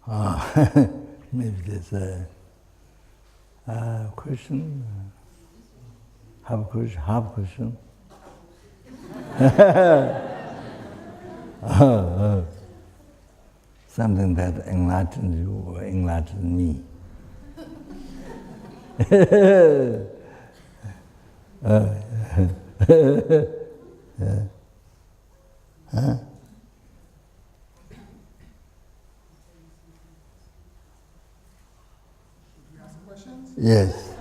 Maybe there's a question. Have a question. Something that enlightens you or enlightens me. Yes.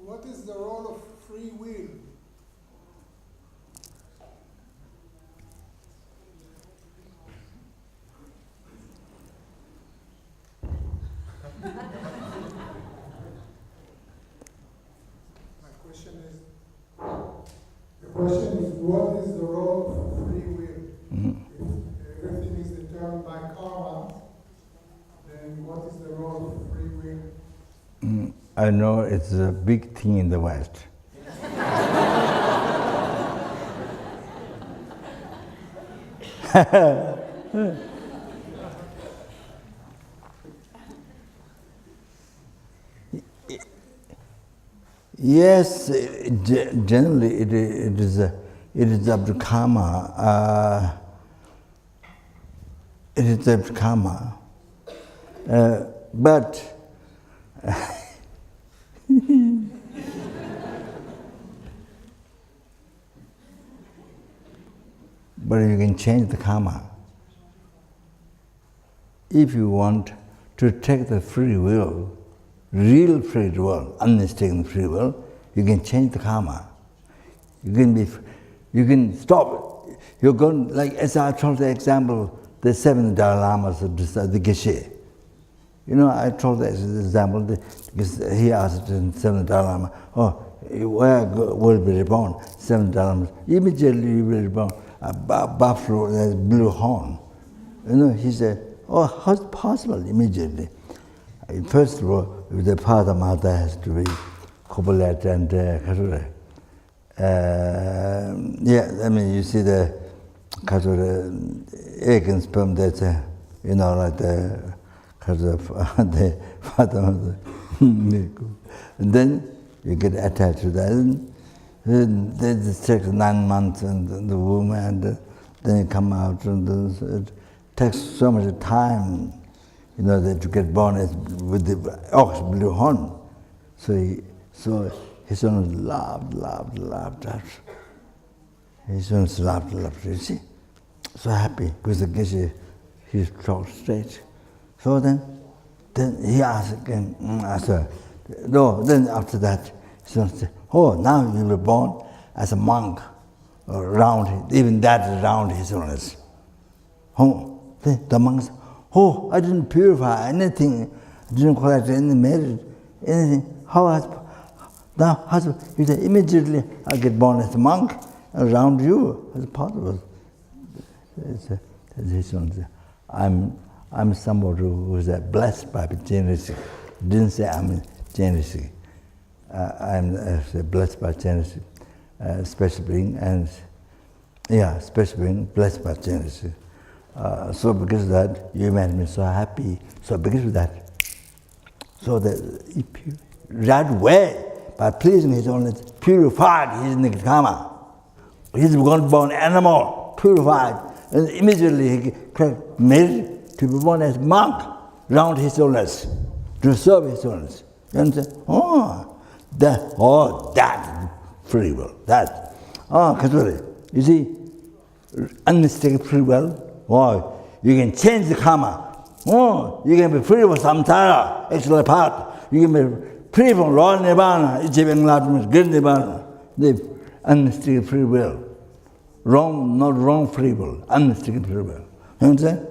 What is the role of free will? My question is, what is the role of free will? Mm-hmm. If everything is determined by karma, then what is the role of free will? I know it's a big thing in the West. Yes, generally it is up to karma. It is up to karma, but but you can change the karma. If you want to take the free will, real free will, unmistaken free will, you can change the karma. You can stop. You're going, like as I told the example, the 7 Dalai Lamas of the Geshe. You know, I told the example because he asked the 7 Dalai Lama, where will be reborn? 7 Dalai Lamas. Immediately you will be reborn. A buffalo has blue horn. You know, he said, how's it possible immediately? First of all, the father mother has to be copulate and you see the egg and sperm, that's like the father mother. And then you get attached to that. And then it takes 9 months and the womb, and then you come out, and it takes so much time, that you get born with the ox blue horn. So his son laughed. His son laughed, you see? So happy, because the Geshe, he talked straight. So then he asked again, then after that, his son said, now you were born as a monk, round, even that is round his illness. Then the monk said, I didn't purify anything, didn't collect any merit, anything. He said, immediately I get born as a monk around you, as possible. His son said, I'm somebody who is blessed by generosity. Didn't say I'm generosity. I'm blessed by generosity, special being, special being, blessed by generosity. So because of that, you made me so happy. So because of that, right way, by pleasing his own, purified his karma. He's going to be born animal, purified, and immediately he made to be born as monk, round his illness, to serve his illness. You understand? That free will. You see, unmistakable free will. You can change the karma. You can be free from samsara, extra path. You can be free from raw nirvana, great nirvana. The unmistakable free will. Not wrong free will, unmistakable free will. You understand?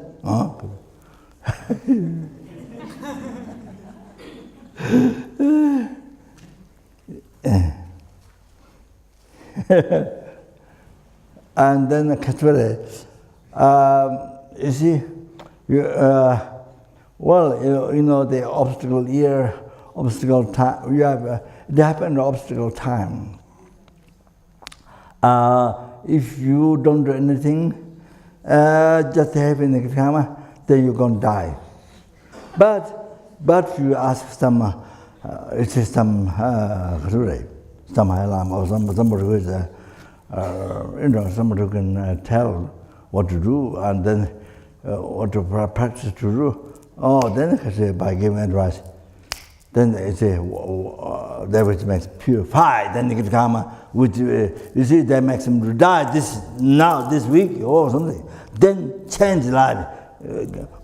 And then you see, the obstacle year, obstacle time. It happened obstacle time. If you don't do anything, just having the karma, then you're going to die. But you ask some, it is some high lama or somebody who is, somebody who can tell what to do and then what to practice to do. Oh, then I say by giving advice, then they say that which makes purify, then the karma, which you see that makes him to die this week or something. Then change life,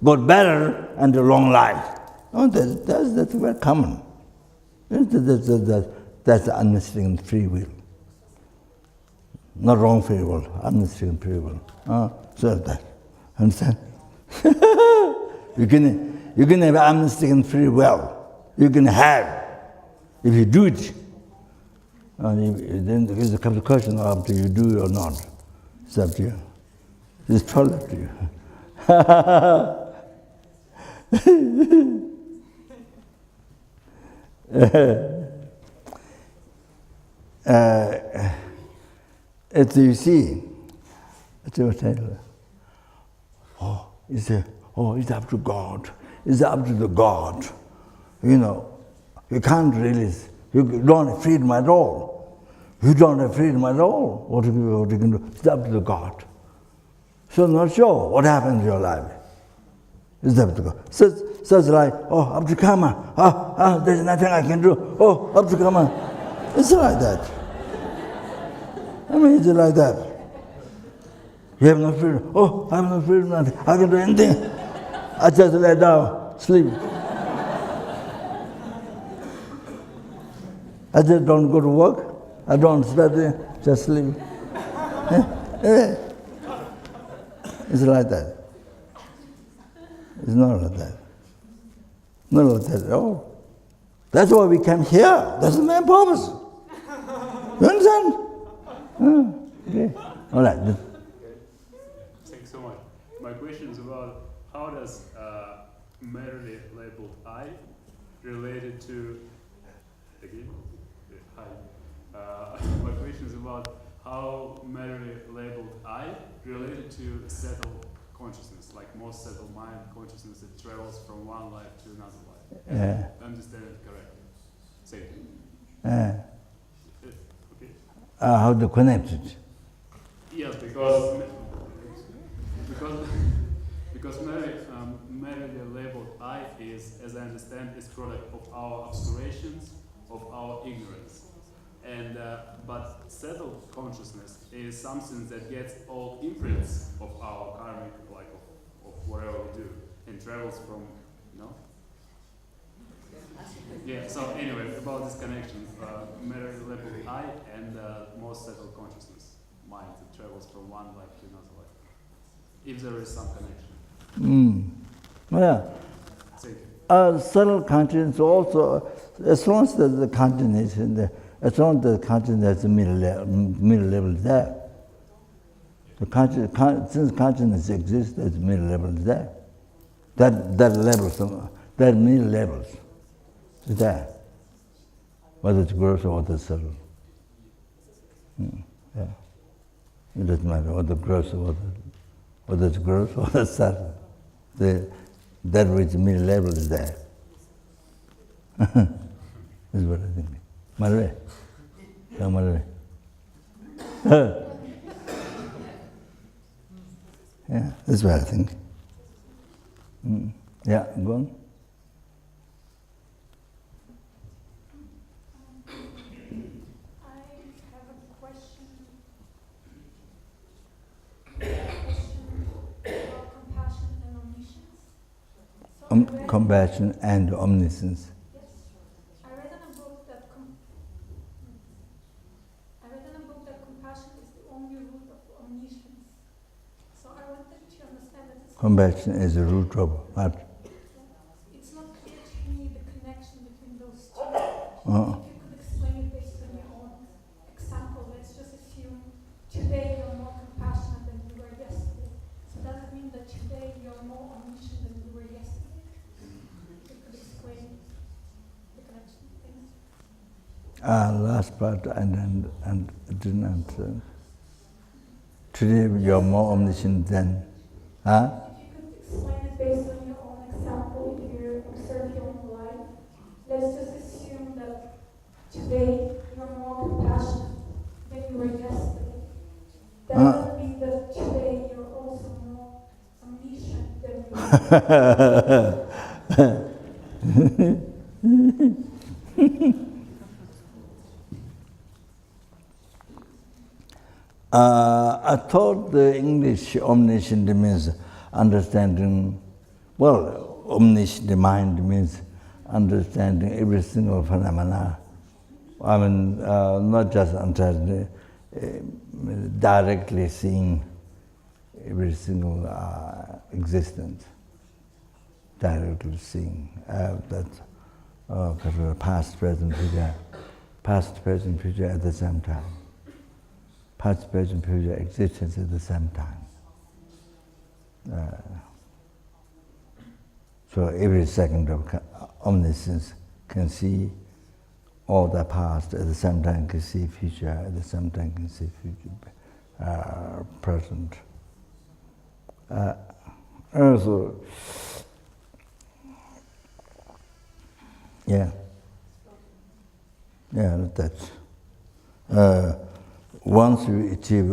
got better and a long life. Oh, that's very common. That's unrestricted free will. Not wrong free will, unrestricted free will. So that, understand? You can have unrestricted free will. You can have, if you do it. Then there comes the question of do you do it or not. It's up to you. It's totally up to you. As you see, it's up to God. It's up to the God. You can't release. You don't have freedom at all. You don't have freedom at all. What you can do? It's up to the God. So I'm not sure what happens in your life. It's up to God. Such like, up to karma. There's nothing I can do. Up to karma. It's like that. It's like that. You have no freedom. I have no freedom. Nothing. I can do anything. I just lay down, sleep. I just don't go to work. I don't study, just sleep. It's like that. It's not like that. Not like that at all. That's why we came here. That's the main purpose. You understand? Okay. All right. Thanks so much. My question is about how does merely labeled I related to my question is about how merely labeled I related to settled consciousness, like most settled mind consciousness that travels from one life to another life. Yeah. Understand it correctly. Say it. Okay. How to connect it? Yes, because merely labeled I is, as I understand, is product of our obscurations, of our ignorance. And but settled consciousness is something that gets all imprints of our karmic, like of whatever we do, and travels from, Yeah. So anyway, about this connection, merely labeled I and most settled consciousness, mind that travels from one life to another life. If there is some connection. Yeah. Thank you. Subtle consciousness also, as long as the consciousness in the, as long as the consciousness is the middle level is there. Since consciousness exists, the middle level is there. That level, that middle levels is there. Whether it's gross or whether it's subtle. Yeah. It doesn't matter whether gross or whether it's gross or whether it's subtle. That which middle level is there. Is what I think. Malay. Yeah, Malay. Yeah, that's what I think. Yeah, go on. I have a question about compassion and omniscience. Compassion and omniscience. Yes, I read in a book that compassion is the only root of omniscience. So I wanted to understand that it's Compassion is the root of what? It's not clear to me the connection between those two. If you could explain it based on your own example, let's just assume today you're more compassionate than you were yesterday. So does it mean that today you're more omniscient than you were yesterday? If you could explain the connection. Thanks. Last part and didn't answer. Today you're more omniscient than Huh? If you could explain it based on your own example, if you observe your own life, let's just assume that today you're more compassionate than you were yesterday. That doesn't mean that today you're also more omniscient than you were. I thought the English omniscient means understanding, well, omniscient mind means understanding every single phenomena. I mean, not just understanding, directly seeing every single existence, directly seeing that past, present, future at the same time. Past, present, future existence at the same time. So every second of omniscience can see all the past, at the same time can see future, at the same time can see future, present. Also, yeah, that's. Once you achieve,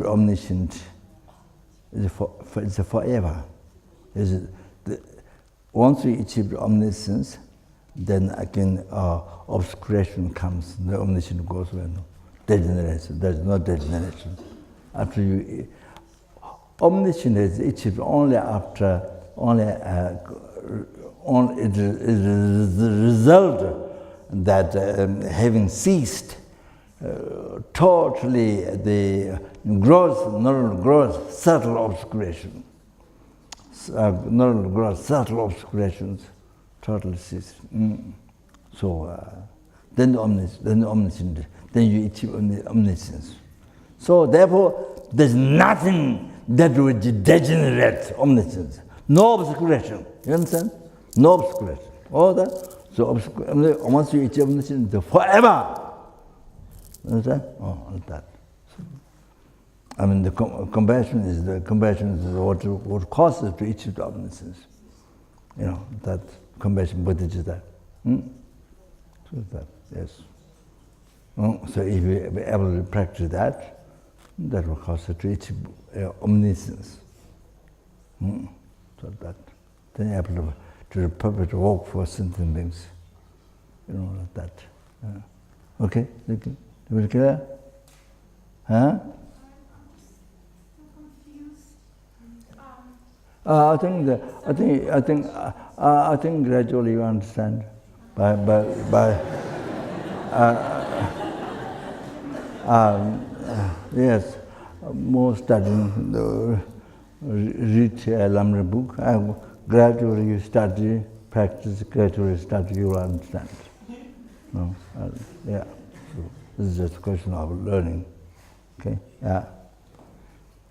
omniscient, it's forever. Once you achieve omniscience, then again obscuration comes. The omniscience goes away. Degeneration. There's no degeneration. After you, omniscience is achieved only after it is the result that having ceased totally the neural growth, subtle obscuration, neural growth, subtle obscurations, totally ceased. So then the omniscient, then you achieve omniscience. So therefore, there's nothing that would degenerate omniscience. No obscuration. You understand? No obscuration. All that. So once you achieve omniscience, forever. Understand? Oh, that. I mean, the compassion is what causes to achieve the omniscience. You know, that compassion, bodhicitta. So that, yes. So if you are able to practice that, that will cause it to achieve omniscience. So that, then you're able to perfect walk for certain things. You know, like that. Okay? Is it clear? Huh? I think gradually you understand. Yes, more studying the read Lamri book. Gradually you study, practice. Gradually study, you will understand. No, yeah. So this is just a question of learning. Okay. Yeah.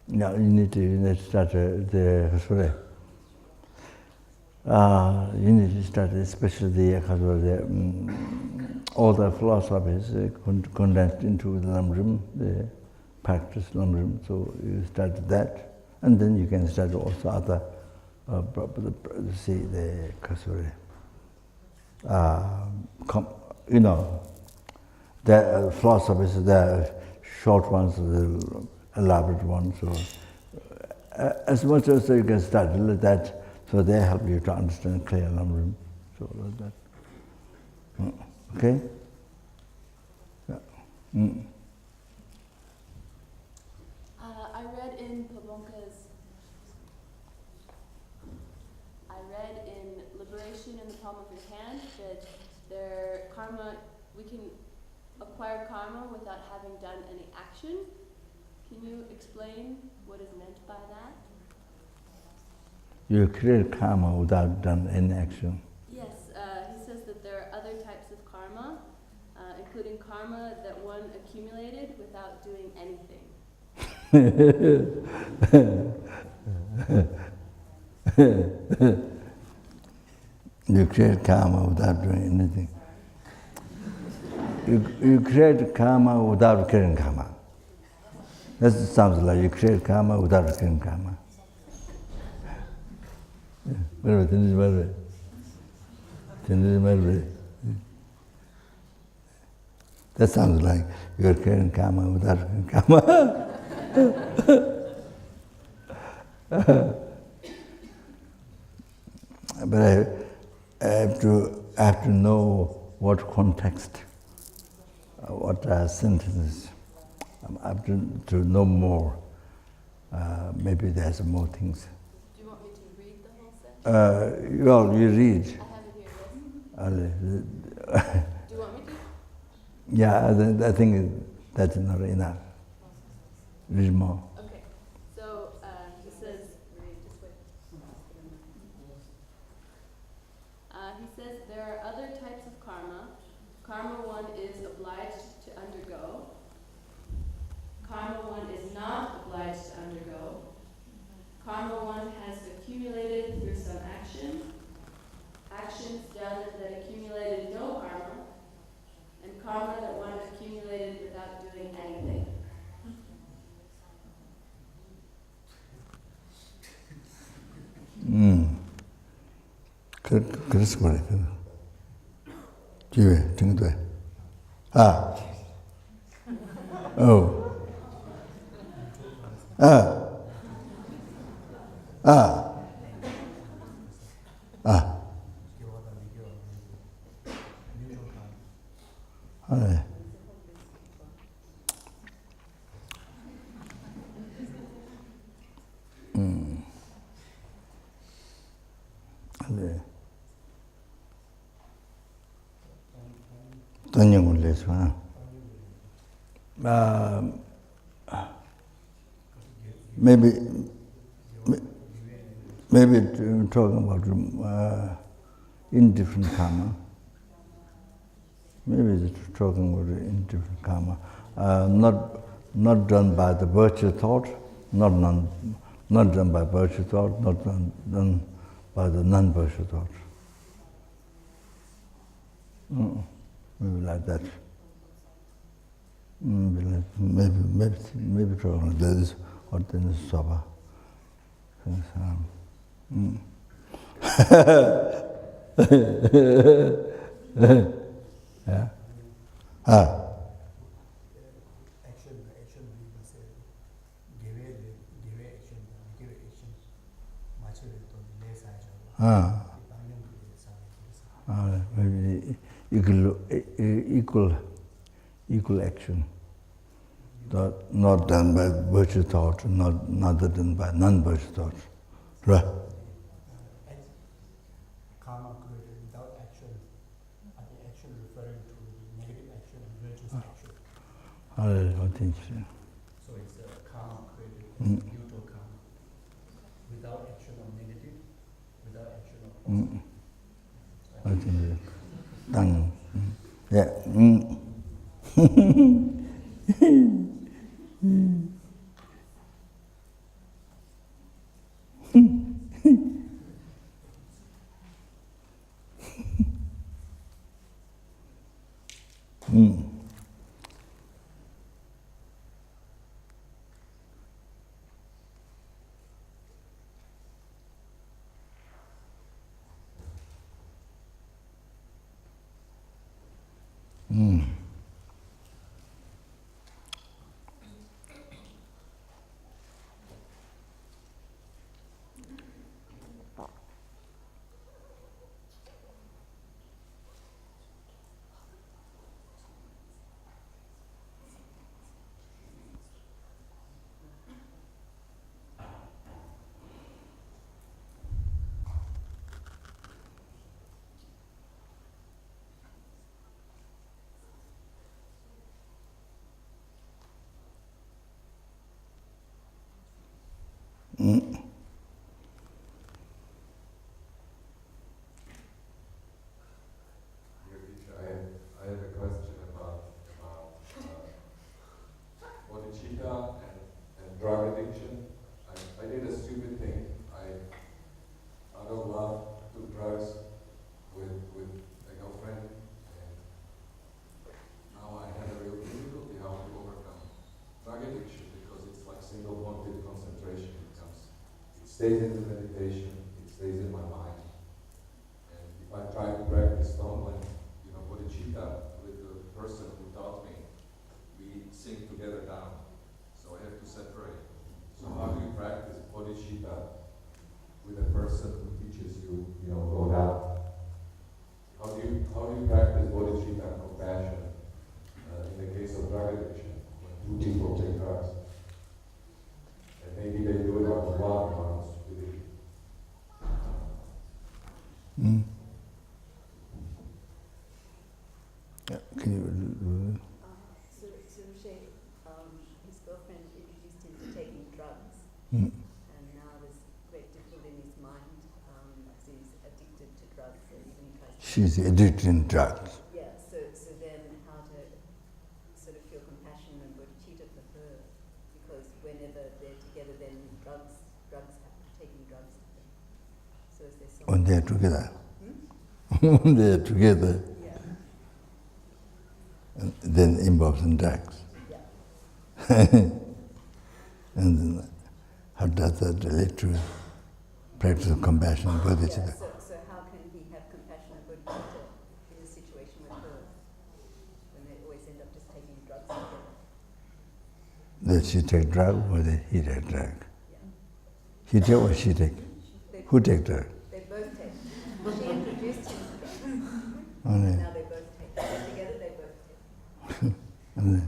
Now you need to start you need to start, especially all the philosophies condensed into the Lamrim, the practice Lamrim. So you start that, and then you can start also other, see the Kasuri. You know, the philosophies, the short ones, the elaborate ones. So as much as you can start with that, so they help you to understand clear Lamrim. So like that. Okay? Yeah. I read in Liberation in the Palm of Your Hand that we can acquire karma without having done any action. Can you explain what is meant by that? You create karma without done any action. Yes, he says that there are other types of karma, including karma that one accumulated without doing anything. You create karma without doing anything. you create karma without creating karma. That sounds like you create karma without creating karma. That sounds like you're creating karma without creating karma. But I have to know what context, what sentences. I have to know more. Maybe there's more things. Do you want me to read the whole sentence? Well, you read. I have it here, yes. Do you want me to? Yeah, I think that's not enough. Read more. Okay. So he says, just wait. He says there are other types of karma. Karma one is obliged to undergo. Karma one is not obliged to undergo. Karma one has accumulated through some action. Actions done that accumulated no karma. And karma that one accumulated without doing anything. 그래서 그래. 뒤에 등도에. 아. 어. 아. 아. 아. 네. 네. 돈영을 내서 maybe talking about indifferent karma. Maybe it's talking about indifferent karma, not done by the virtue thought, not done by virtue thought, not done by the non-virtue thought. Maybe like that. Maybe talking like this or then sober. Yeah. Action, we must say, give action, much maybe equal action. Not done by virtue thought, not done by non-virtue thought. Right? Karma created without action, and the action referring to the negative action and virtuous action. I think so. So it's karma created, neutral karma. Without action of negative, without action of positive. I think so. Yeah. stays in the meditation, it stays in my mind. And if I try to practice Tonglen, bodhicitta with the person who taught me, we sink together down. So I have to separate. So how do you practice bodhicitta with a person who teaches you, go down? How do you practice bodhicitta and compassion in the case of drug addiction, when two people take drugs? And maybe they do it out of love, not stupidity. Yeah, can you? So Rinpoche, his girlfriend introduced him to taking drugs, Mm. and now there's great difficulty in his mind because he's addicted to drugs, and even he tries to. She's addicted in drugs. Yeah. So then how to sort of feel compassion and bodhicitta for her, because whenever they're together, then drugs taking drugs to them. So is there something? When they're together. When they're together. Yeah. And then involves in drugs. Yeah. And then how does that relate to practice of compassion and bodhicitta? So how can he have compassion and bodhicitta in a situation with her, when they always end up just taking drugs together? Does she take drug or did he take drug? Yeah. He take or she take? Who take drug? They both take. She introduced him to drugs. Only. Now they both take. They're together, they both take. And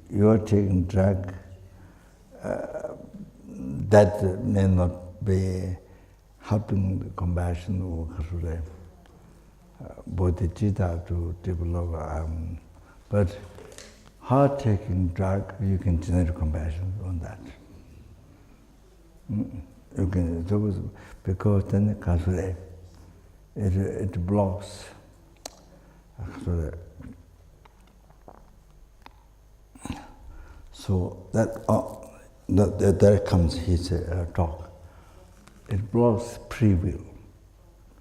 you're taking drug, that may not be helping the compassion or bodhicitta to develop, but her taking drug, you can generate compassion on that. You can, because then it blocks. So that comes his talk. It blocks free will.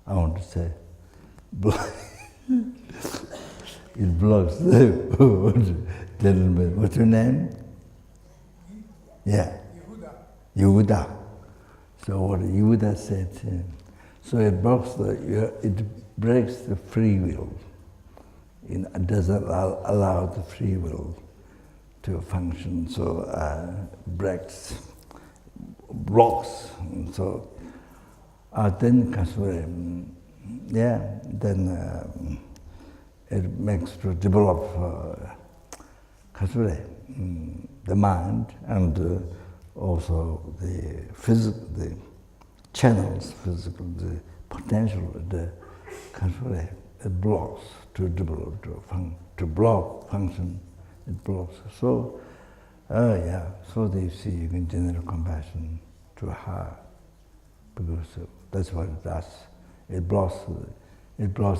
I want to say, it blocks the gentleman. What's your name? Yeah. Yehuda. So what Yehuda said, so it blocks it breaks the free will. It doesn't allow the free will to function. So blocks. And so then then it makes to develop the mind and also the physical, the channels, physical, the potential, it blocks to develop, to block function, it blocks. So, so they see you can generate compassion to her, because that's what it does. It blocks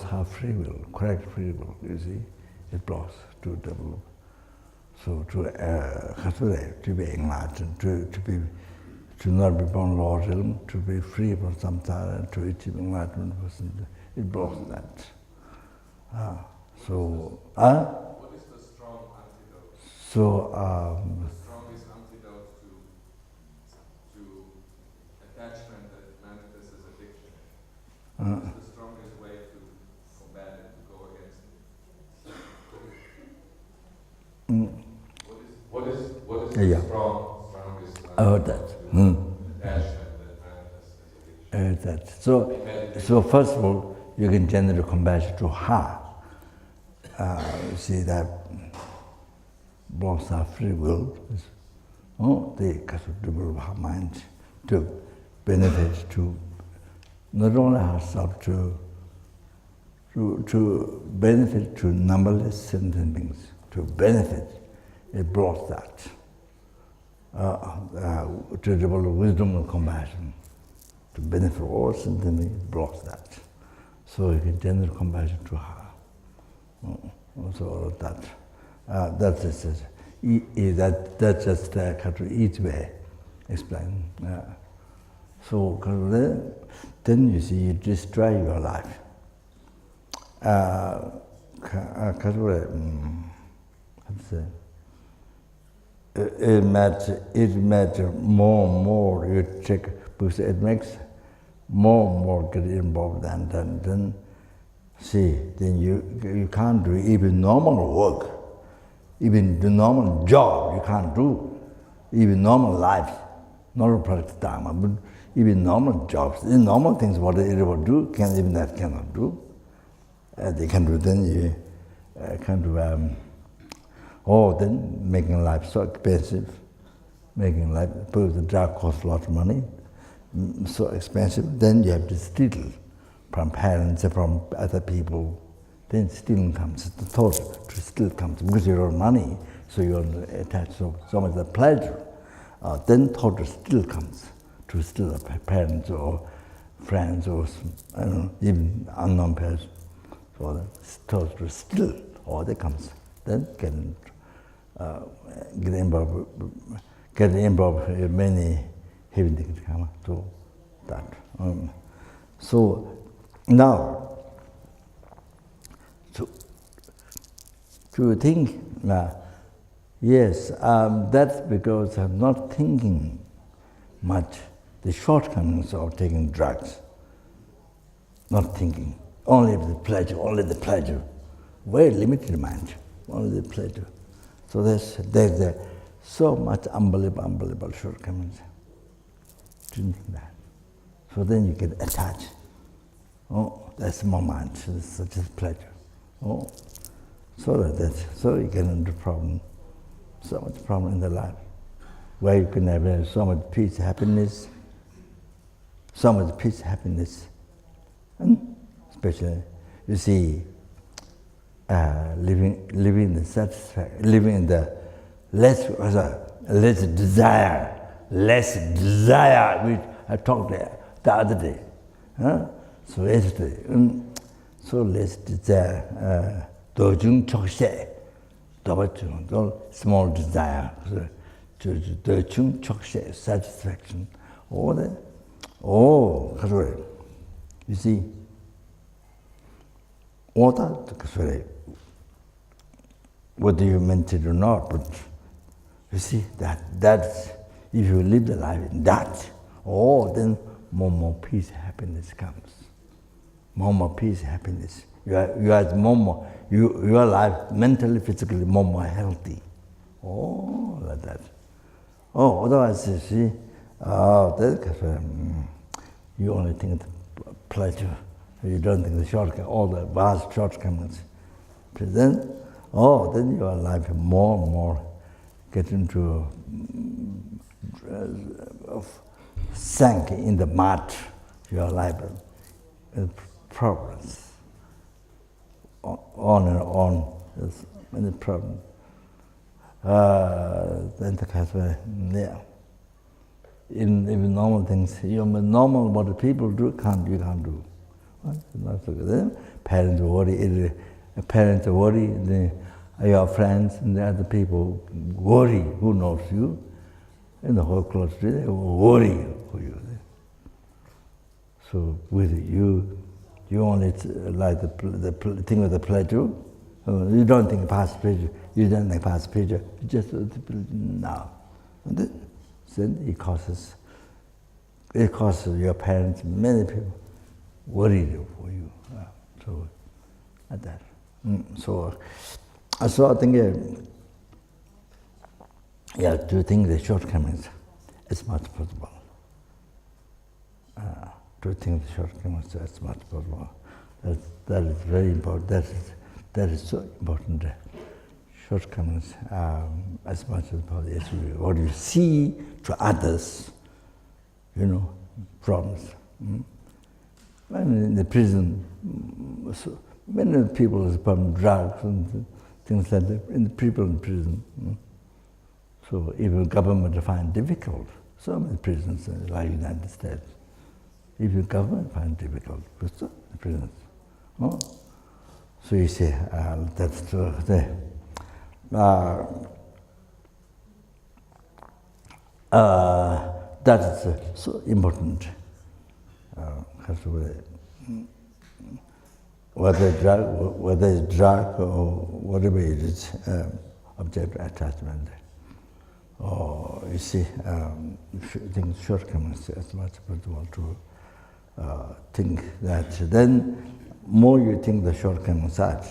her free will, correct free will, you see, it blocks to develop. So to be enlightened, to not be born lower realm, to be free from samsara, to achieve enlightenment, it blocks that. What is the strong antidote? The strongest antidote to attachment that manifests as addiction. What is the strongest way to combat it, to go against it? What is the strongest that. attachment that manifests as addiction? So first of all, you can generate compassion to her. You see that blocks our free will. They develop her mind to benefit to not only herself, to benefit to numberless sentient beings, to benefit. It blocks that. To develop wisdom and compassion, to benefit all sentient beings, it blocks that. So you can generate compassion to her. Also all of that. That's just kind of easy way explain. So then you see you destroy your life. It matters more and more you check, because it makes more and more get involved, and then see, then you can't do even normal work, even the normal job you can't do, even normal life, normal practice dharma, but even normal jobs, the normal things what they will do, even that cannot do. They can do, then you can do, then making life so expensive, making life, because the drug costs a lot of money, so expensive, then you have to steal from parents, from other people, then stealing comes, the thought to steal comes, because you don't have money, so you're attached so much to pleasure. Then thought to steal comes, to steal the parents or friends or I don't know, even unknown person. So the thought to steal, all that comes, then get involved in many heavy things come to that. So now, to think, yes, that's because I'm not thinking much the shortcomings of taking drugs. Not thinking, only the pleasure, very limited mind, only the pleasure. So there's so much unbelievable shortcomings. Didn't think that. So then you get attached. Oh, that's more mind, it's such a pleasure. Oh, so you get into problem, so much problem in the life, where you can have so much peace, happiness, and especially, you see, living in the satisfaction, living in the less desire, which I talked the other day. So yesterday, so less desire, dojung chokshe, small desire, dojung chokshe, satisfaction, all that. You see, all that, whether you meant it or not, but you see, that's, if you live the life in that, then more peace, happiness comes. More peace, happiness. Your life, mentally, physically, more healthy. Like that. Otherwise, you see, you only think the pleasure. You don't think the shortcut, all the vast shortcomings. But then your life more and more get into sank in the mud. Your life problems. On and on. There's many problems. Then the case, in normal things, normal what the people do, you can't do. Not so good. Parents worry, your friends and the other people worry who knows you. In the whole close street, they worry for you. So with you only like the thing with the pleasure. You don't think past pleasure. You don't think past pleasure. You just now. And then it causes your parents, many people worried for you. So like that. So I think to think the shortcomings as much possible. To think the shortcomings as much possible. That is very important. That is so important. Shortcomings as much as possible. Yes, what you see to others, problems. When in the prison, so many people from drugs and things like that, in the people in prison. So even government find difficult. So many prisons like United States. Even government find difficult, but so many prisons. So you see, that's there. that is so important. Whether it's drug or whatever it is, object attachment. Or you see, think shortcomings as much as possible to think that. Then, more you think the shortcomings such,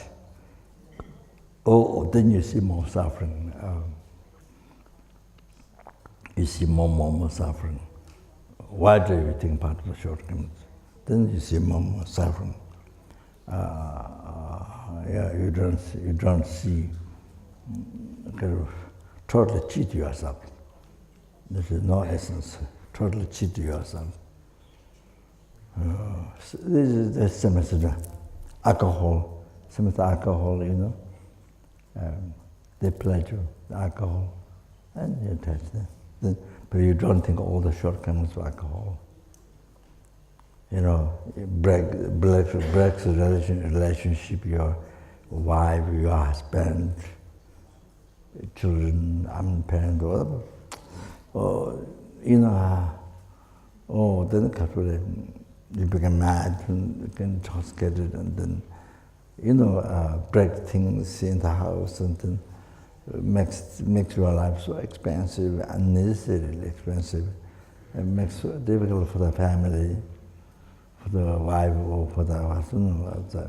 then you see more suffering. You see more suffering. Why do you think part of the shortcomings? Then you see more suffering. You don't see, kind of totally cheat yourself. There is no essence. Totally cheat yourself. So this is the same as alcohol. Same as alcohol, you know. They pleasure the alcohol, and you touch them. But you don't think all the shortcomings of alcohol. You know, it breaks the relationship, your wife, your husband, children, parent, whatever. Or, you know, then you become mad and you can just get it, and then, you know, break things in the house, and then makes your life so expensive, unnecessarily expensive. It makes it difficult for the family, for the wife, or for the husband, or the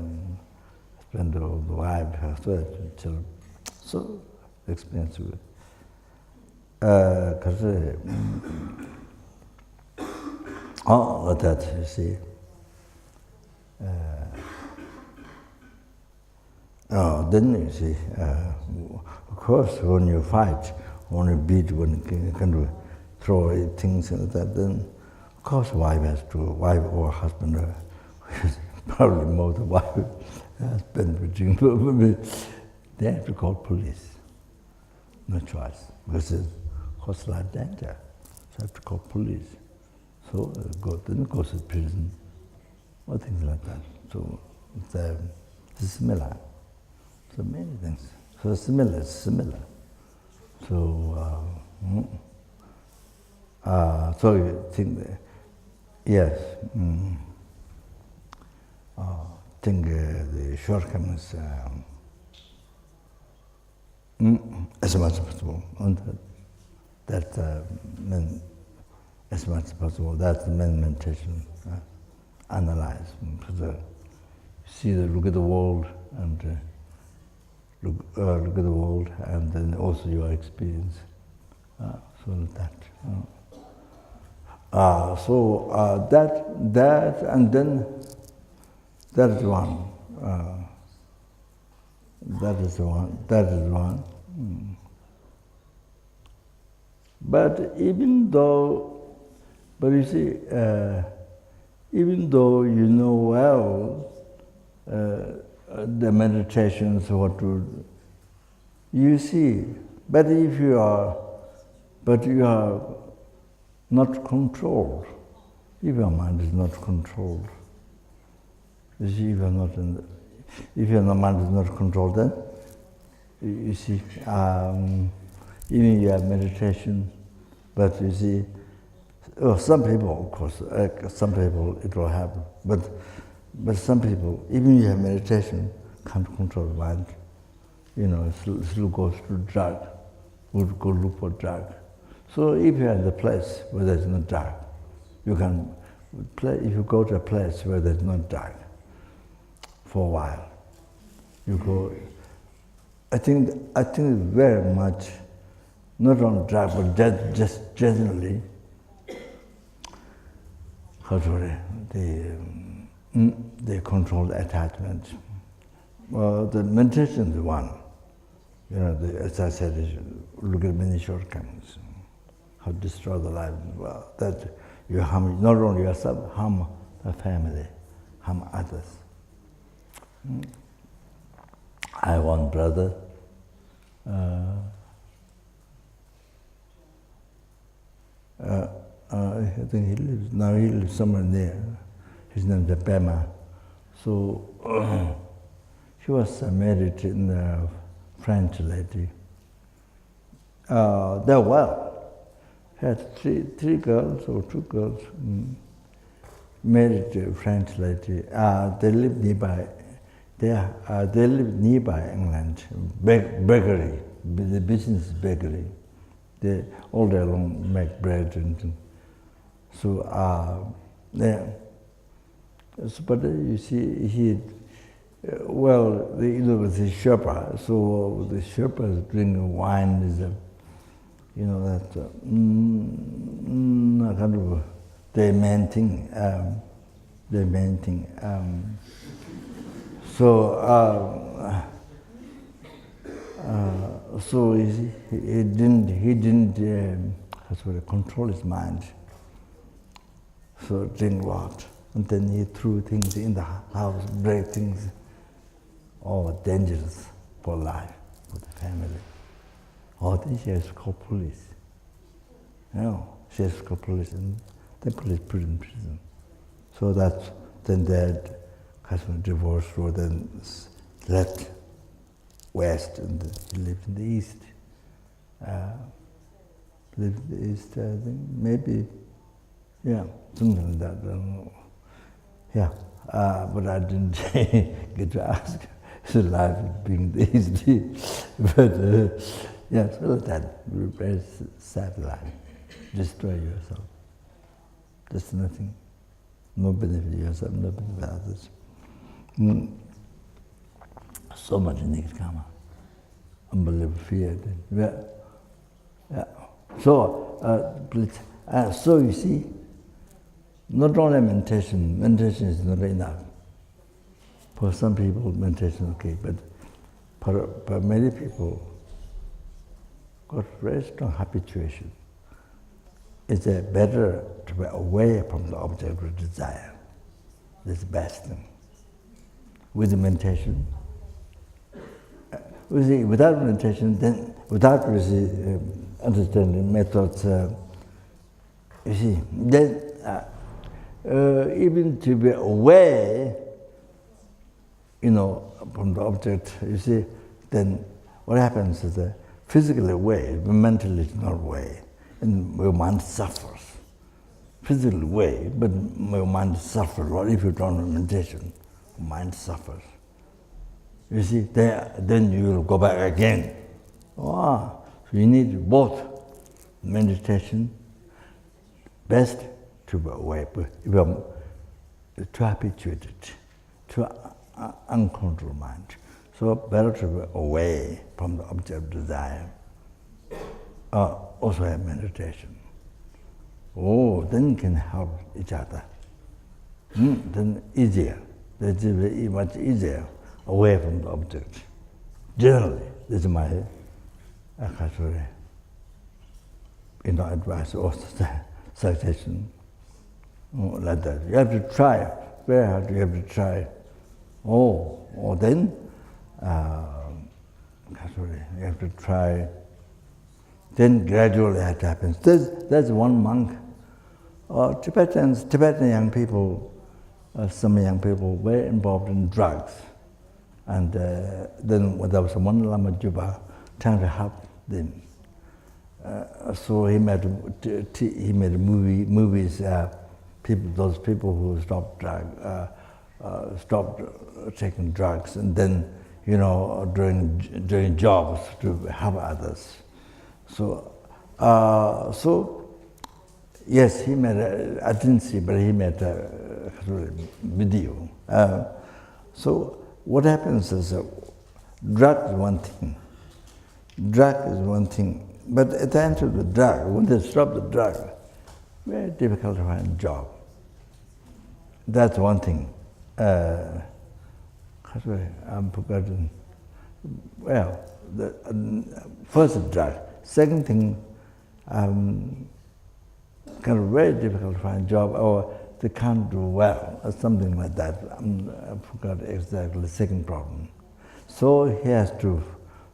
husband or the wife, children. So expensive. Because all of that, you see. Then you see, of course, when you fight, when you beat, when you can throw things like that, then of course wife or husband, probably more the wife, husband, they have to call police. No choice, because it causes life danger. So have to call police. So then it goes to prison, or things like that. So it's similar. So many things. So similar. So so you think that, yes. Think the shortcomings as much as possible, and that as much as possible. That's the main meditation. Analyze, look at the world, and look at the world, and then also your experience. So that. That, and then that is one. That is one. But even though you know well the meditations, what to, you see, but if you are not controlled, if your mind is not controlled, you see, if your mind is not controlled, then you see, even you have meditation, but you see, some people, of course, some people it will happen, but some people, even you have meditation, can't control the mind. You know, still goes to drug, would go look for drug. So if you're in the place where there's no drug, you can play. If you go to a place where there's no drug, for a while, you go. I think very much, not on drug, but just generally, they control the attachment. Well, the meditation is one. You know, as I said, look at many shortcomings, how to destroy the life. Well, that you harm not only yourself, harm the family, harm others. I have one brother. I think he lives somewhere near. His name is Pema. So he was married in a French lady. They're well. had three girls or two girls, married to a French lady. They live nearby. They live nearby England. Bakery, the business bakery. They all day long make bread and so. But you see, he was the Sherpa. So the Sherpas drink wine is that kind of the main thing. The main thing. So he didn't control his mind. So drink a lot, and then he threw things in the house, break things. Oh, dangerous for life, for the family. Oh, then she has to call police. She has to call police, and the police put in prison. So then Dad divorced, or then left west, and he lived in the east. Lived in the east, I think, maybe, something like that, I don't know. But I didn't get to ask his life being the east. But so like that, very sad life. Destroy yourself. There's nothing. No benefit of yourself, no benefit of others. So much negative karma. Unbelievable fear. So you see, not only meditation is not enough. For some people, meditation is okay, but for many people, got very strong habituation. It's better to be away from the object of desire. That's the best thing. With the meditation, without meditation, then without understanding methods, then even to be away, from the object, then what happens is that physically away, but mentally it's not away, and your mind suffers. Physically away, but your mind suffers a lot if you don't have meditation. Mind suffers. Then you will go back again. So you need both meditation. Best to be away, but if you're too habituated to uncontrolled mind. So better to be away from the object of desire. Also have meditation. Then you can help each other. Then easier. That's much easier away from the object. Generally, this is my advice or suggestion. Like that. You have to try. Very hard. You have to try. Then you have to try. Then gradually it happens. There's one monk. Tibetan young people, some young people were involved in drugs. And then there was one Lama Juba trying to help them. So he made movies. Those people who stopped taking drugs, and then doing jobs to help others. So yes, he made. I didn't see, but he made a video. So what happens is, drug is one thing. But at the end of the drug, when they stop the drug, very difficult to find a job. That's one thing. I'm forgotten. Well, the first drug. Second thing, kind of very difficult to find a job, or they can't do well, or something like that. I forgot exactly the second problem. So he has to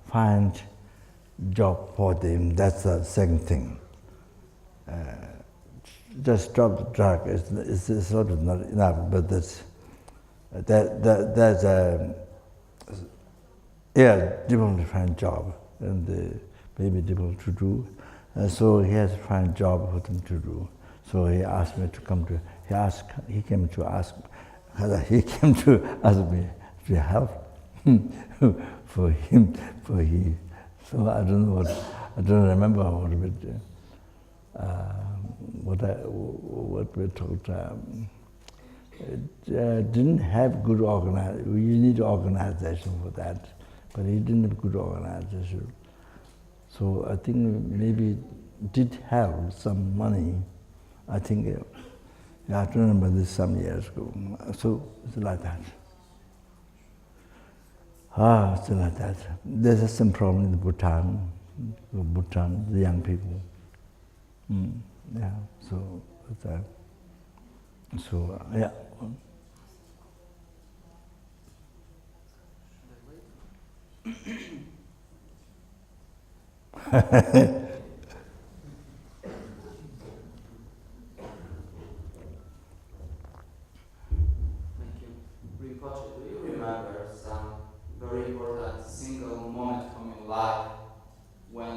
find job for them. That's the second thing. Just stop the drug is sort of not enough, but that's difficult to find job, and maybe difficult to do. So he has to find a job for them to do. So he asked me to come to, he came to ask me to help for him, So I don't know I don't remember what we talked. It didn't have good organization. You need organization for that, but he didn't have good organization. So I think maybe did have some money. I think, I don't remember this some years ago. So it's like that. It's like that. There's some problem in Bhutan, the young people. Yeah, so that. So yeah. Thank you. Rinpoche, do you remember some very important single moment from your life when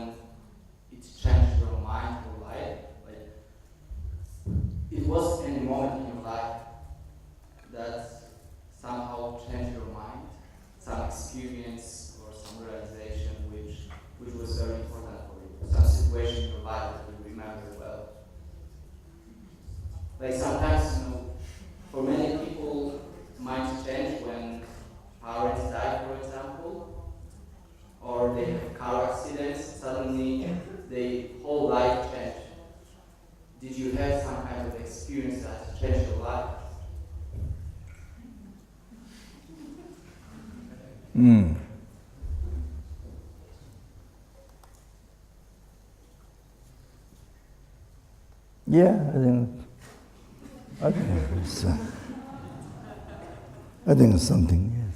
it changed your mind or life? Like, it was any moment in your life that somehow changed your mind, some experience or some realization which was very important for you, some situation in your life that you remember well. Like sometimes, for many people, minds change when parents die, for example, or they have car accidents, suddenly their whole life changed. Did you have some kind of experience that changed your life? Yeah, I think it's something, yes.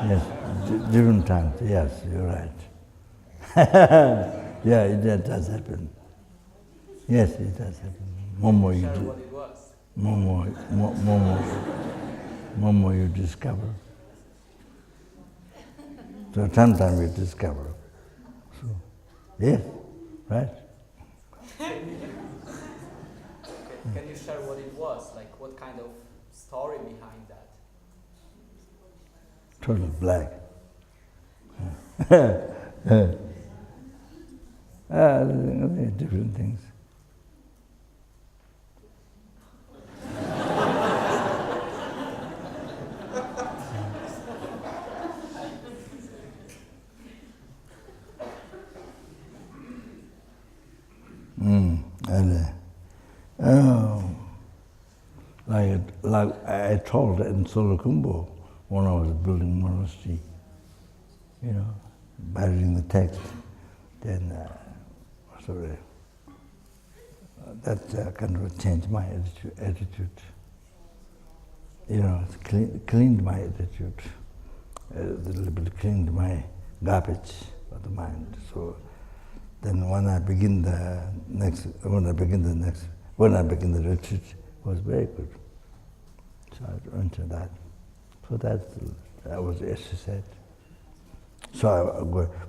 Yes, different times, yes, you're right. Yeah, it does happen. Yes, it does happen. More you do. What it was? More you discover. So sometimes you discover. So, yes, right? Can you share what it was? Like, what kind of story behind that? Total black. Different things. Like I told in Solokumbo when I was building monastery, by reading the text, then that kind of changed my attitude. It cleaned my attitude, a little bit cleaned my garbage of the mind. So then when I begin the retreat, it was very good. So I went to that. So that was exercise. So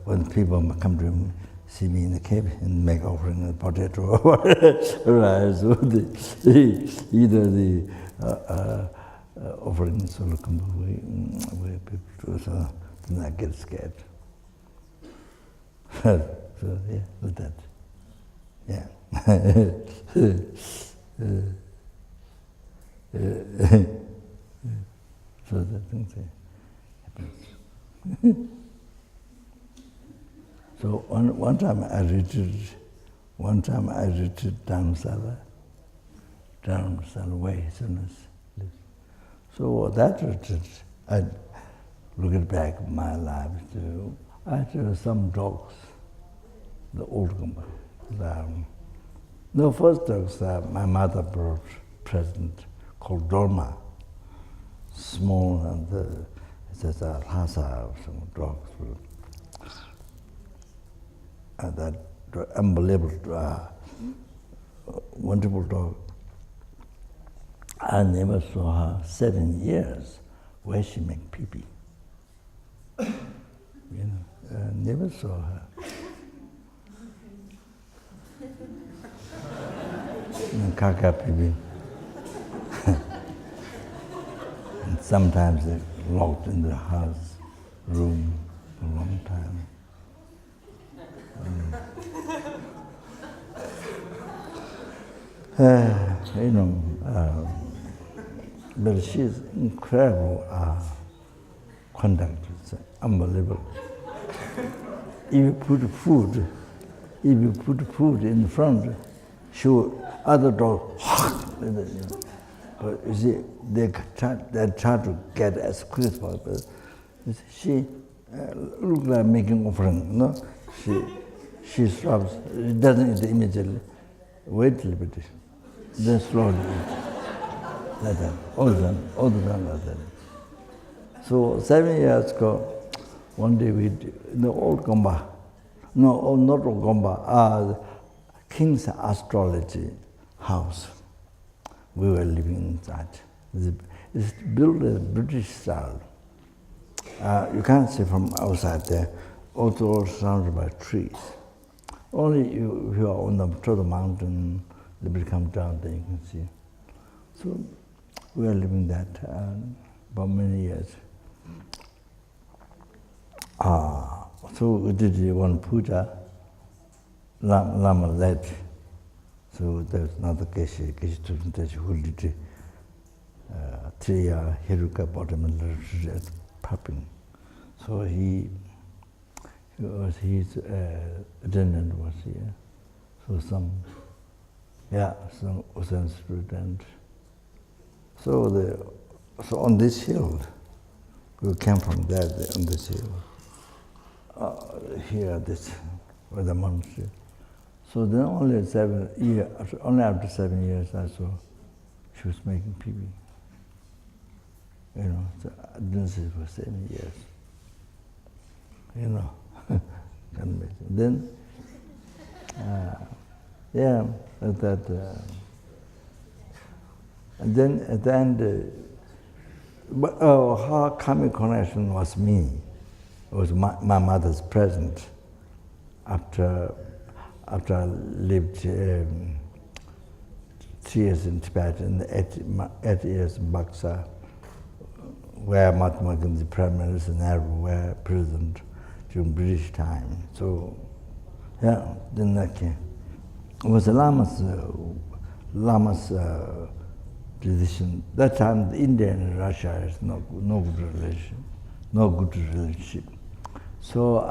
when people come to see me in the cave and make offering a potato or whatever, so either the offering Solokumbo where people do, so then I get scared. So yeah, with that. Yeah. So that things happens. So one time I retreated Dharamsala way, so that retreat, I look back at my life too. I had some dogs, the old company. The first dogs my mother brought present called Dorma, small, and it says Lhasa or some dogs. And that unbelievable, wonderful dog. I never saw her 7 years where she make pee-pee. Never saw her. and kaka pipi. And sometimes they're locked in the house, room, for a long time. But she's incredible conduct. It's unbelievable. If you put food in front, she will, other dog, but you see, they try to get as quick as possible. She looks like making offering, no? She stops, it doesn't eat immediately. Wait a little bit, then slowly eat. Like that, all the time like that. So 7 years ago, one day we, in the old Gomba, no, not old Gomba, King's Astrology house. We were living inside. It's built as British style. You can't see from outside there, all surrounded by trees. Only if you are on the top of the mountain, the bit come down, then you can see. So we were living that for many years. So we did one puja, Lama led. So there was another Geshe Tugentashi who did 3 Hiruka bottom and popping. So his attendant was here. So some student. So on this hill, we came from there on this hill. Here, this was the monastery. So then only after 7 years I saw she was making PB. So I didn't see it for 7 years. Then, and then at the end, her karmic connection was me. It was my mother's present after I lived 3 years in Tibet and 8 years in Baksa, where Mahatma Gandhi, Prime Minister, Nehru were president during British time. So, then that came. It was the Lama's decision. That time, India and Russia has no good relationship. So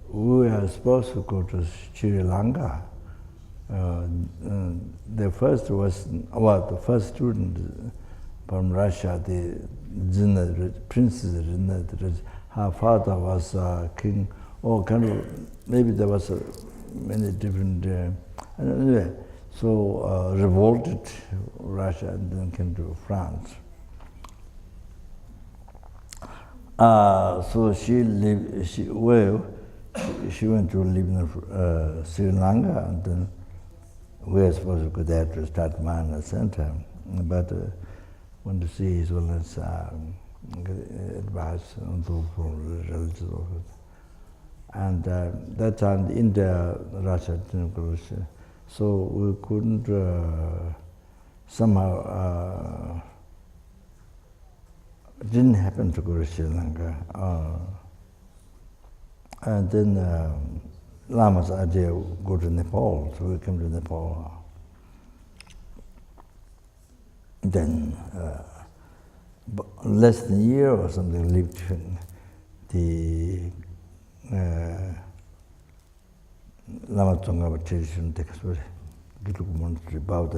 we were supposed to go to Sri Lanka. The first student from Russia, the Princess Rinpoche, her father was king, maybe there was many different, anyway, so revolted Russia and then came to France. So she went to live in Sri Lanka, and then we were supposed to go there to start Mahayana Center. But went to see his wellness, advice on from religious office. And that time India, Russia didn't go, so we couldn't somehow didn't happen to go to Sri Lanka. And then Lama's idea go to Nepal, so we came to Nepal. Then less than a year or something lived in the Lama Tsongkhapa tradition textbook, monastery, about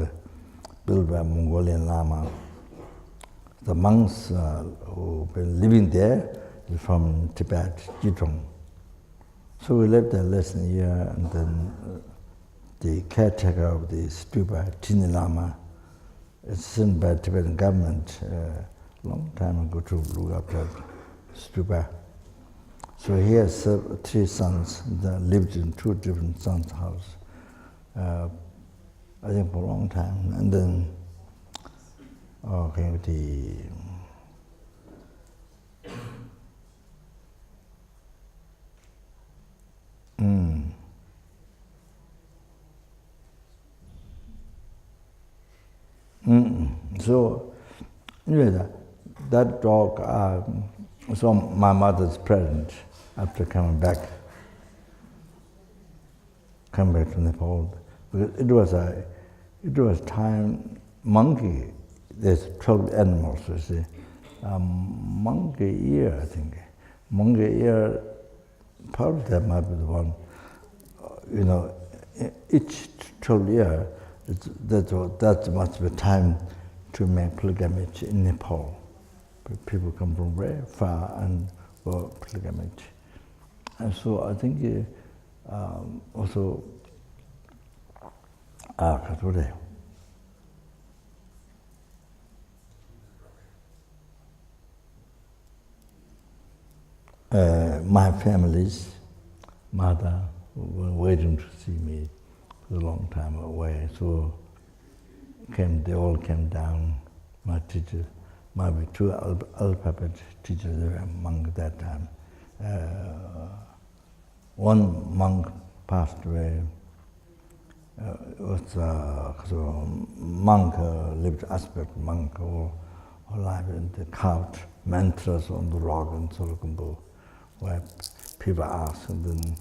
built by Mongolian Lama. The monks who've been living there from Tibet, Jitong. So we lived there less than a year, and then the caretaker of the stupa, Tini Lama, is sent by the Tibetan government a long time ago to look after stupa. So he has 3 sons that lived in 2 different sons' houses, I think for a long time. And then, So, anyway, that dog, so my mother's present after coming back to Nepal, because it was time monkey. There's 12 animals, you see. Monkey ear, I think. Monkey ear, part of that might be the one. Each 12 year, that must be time to make pilgrimage in Nepal. People come from very far and go pilgrimage. And so I think also my family's mother were waiting to see me for a long time away, so they all came down. My teacher, maybe 2 alphabet teachers were among that time. One monk passed away. Was a monk, lived aspect monk, all life in the carved mantras on the rock in Solokumbu, where people ask and then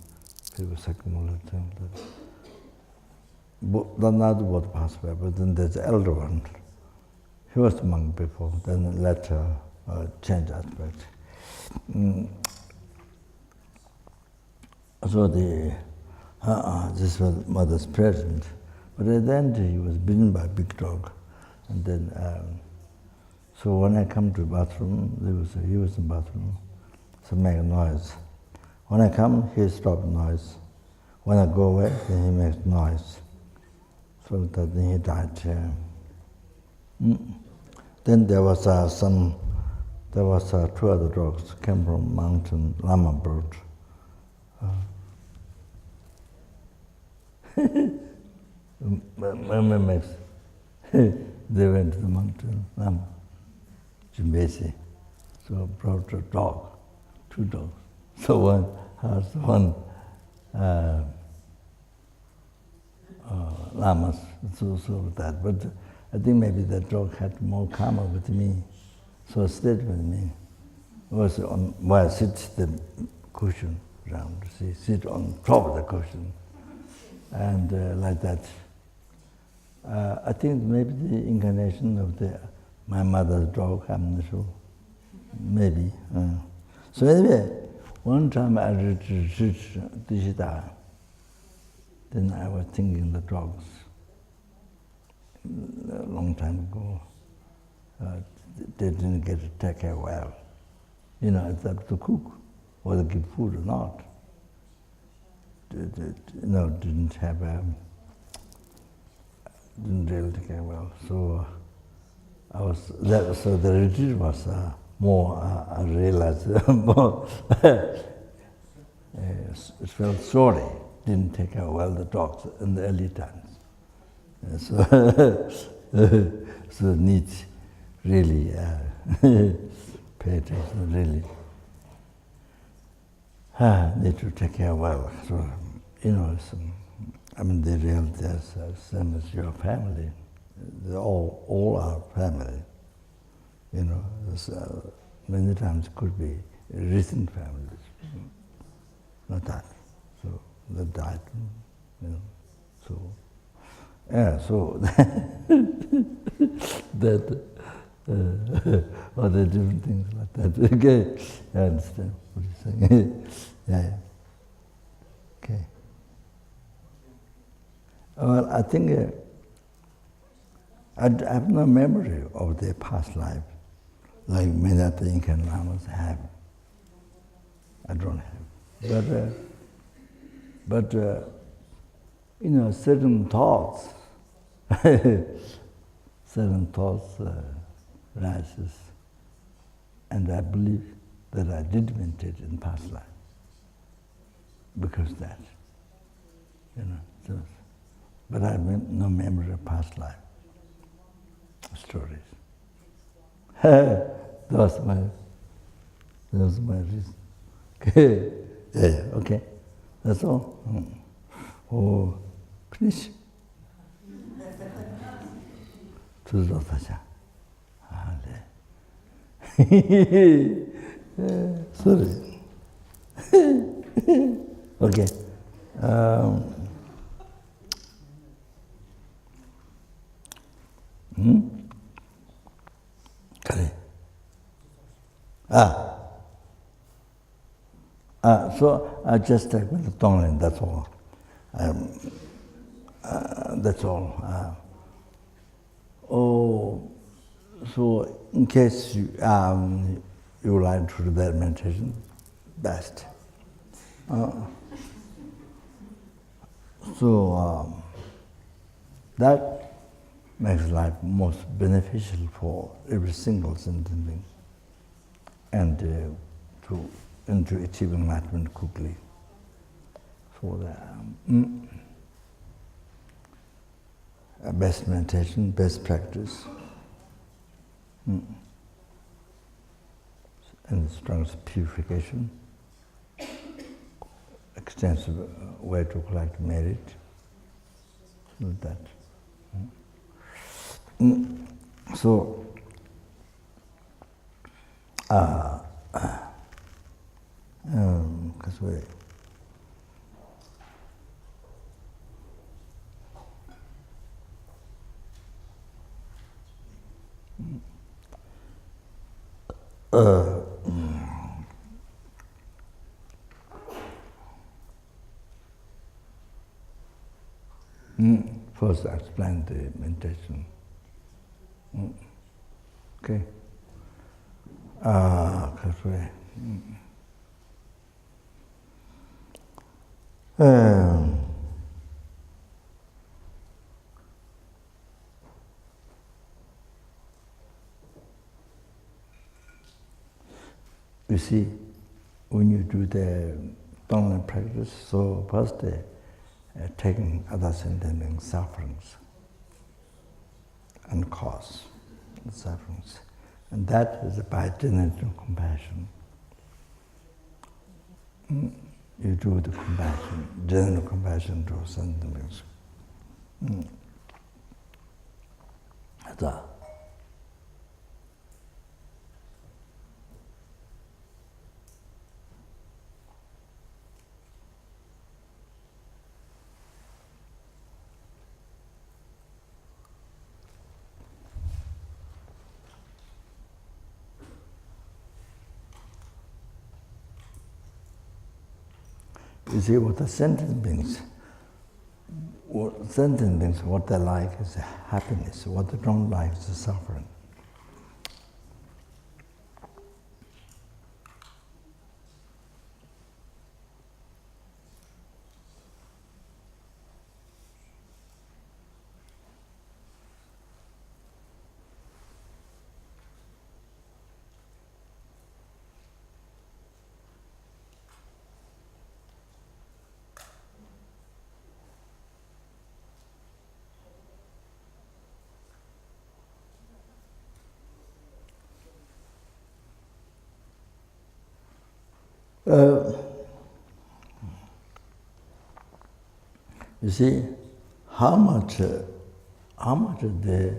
people circumambulate them. Another would pass away, but then there's the elder one. He was a monk before, then later changed aspect. So this was mother's present, but at the end he was bitten by a big dog, and then so when I come to the bathroom, he was in the bathroom, so make a noise. When I come, he stops noise. When I go away, then he makes noise. So that then he died. Then there was 2 other dogs came from mountain llama bird. They went to the mountain llama, Jimbesi. So brought a dog, 2 dogs. So one has one llamas, so that. But I think maybe that dog had more karma with me, so it stayed with me. It was on where sits the cushion round. See, sit on top of the cushion, and like that. I think maybe the incarnation of my mother's dog. I'm not sure. Maybe. So anyway, one time I reached Dishita. Then I was thinking the dogs. A long time ago, they didn't get to take care well. It's up to cook, whether give food or not. Didn't really take care well. So so the retreat was more. I realized more. It felt sorry. Didn't take care well the dogs in the early times. So needs really pay attention, really. Need to take care well. So, they're same as your family. They're all our family. Many times could be recent families, not that. So they died, So. Yeah, so that other different things like that. Okay, I understand what you're saying. Yeah. Okay. Well, I think I have no memory of their past life, like many of the Incan Lamas have. I don't have, but certain thoughts. Certain thoughts rises, and I believe that I did meditate in past life because that, but I have no memory of past life stories. That was my reason. Okay, okay, that's all. Oh, finish. 주저사자. 아, 네. Sorry. Okay. 그래. So I just take with the Tonglen, that's all. That's all. So in case you would like to do that meditation, best. That makes life most beneficial for every single sentient being, and into achieving enlightenment quickly. So the best meditation, best practice, and the strongest purification, extensive way to collect merit, like that. So, first I explain the meditation. Okay. You see, when you do the Tonglen practice, so first taking other sentient beings' sufferings and cause the sufferings. And that is by generating compassion. You do the compassion, general compassion to sentient beings. That's all. You see, what the sentient beings, what they like is happiness, what they don't like is suffering. You see, how much they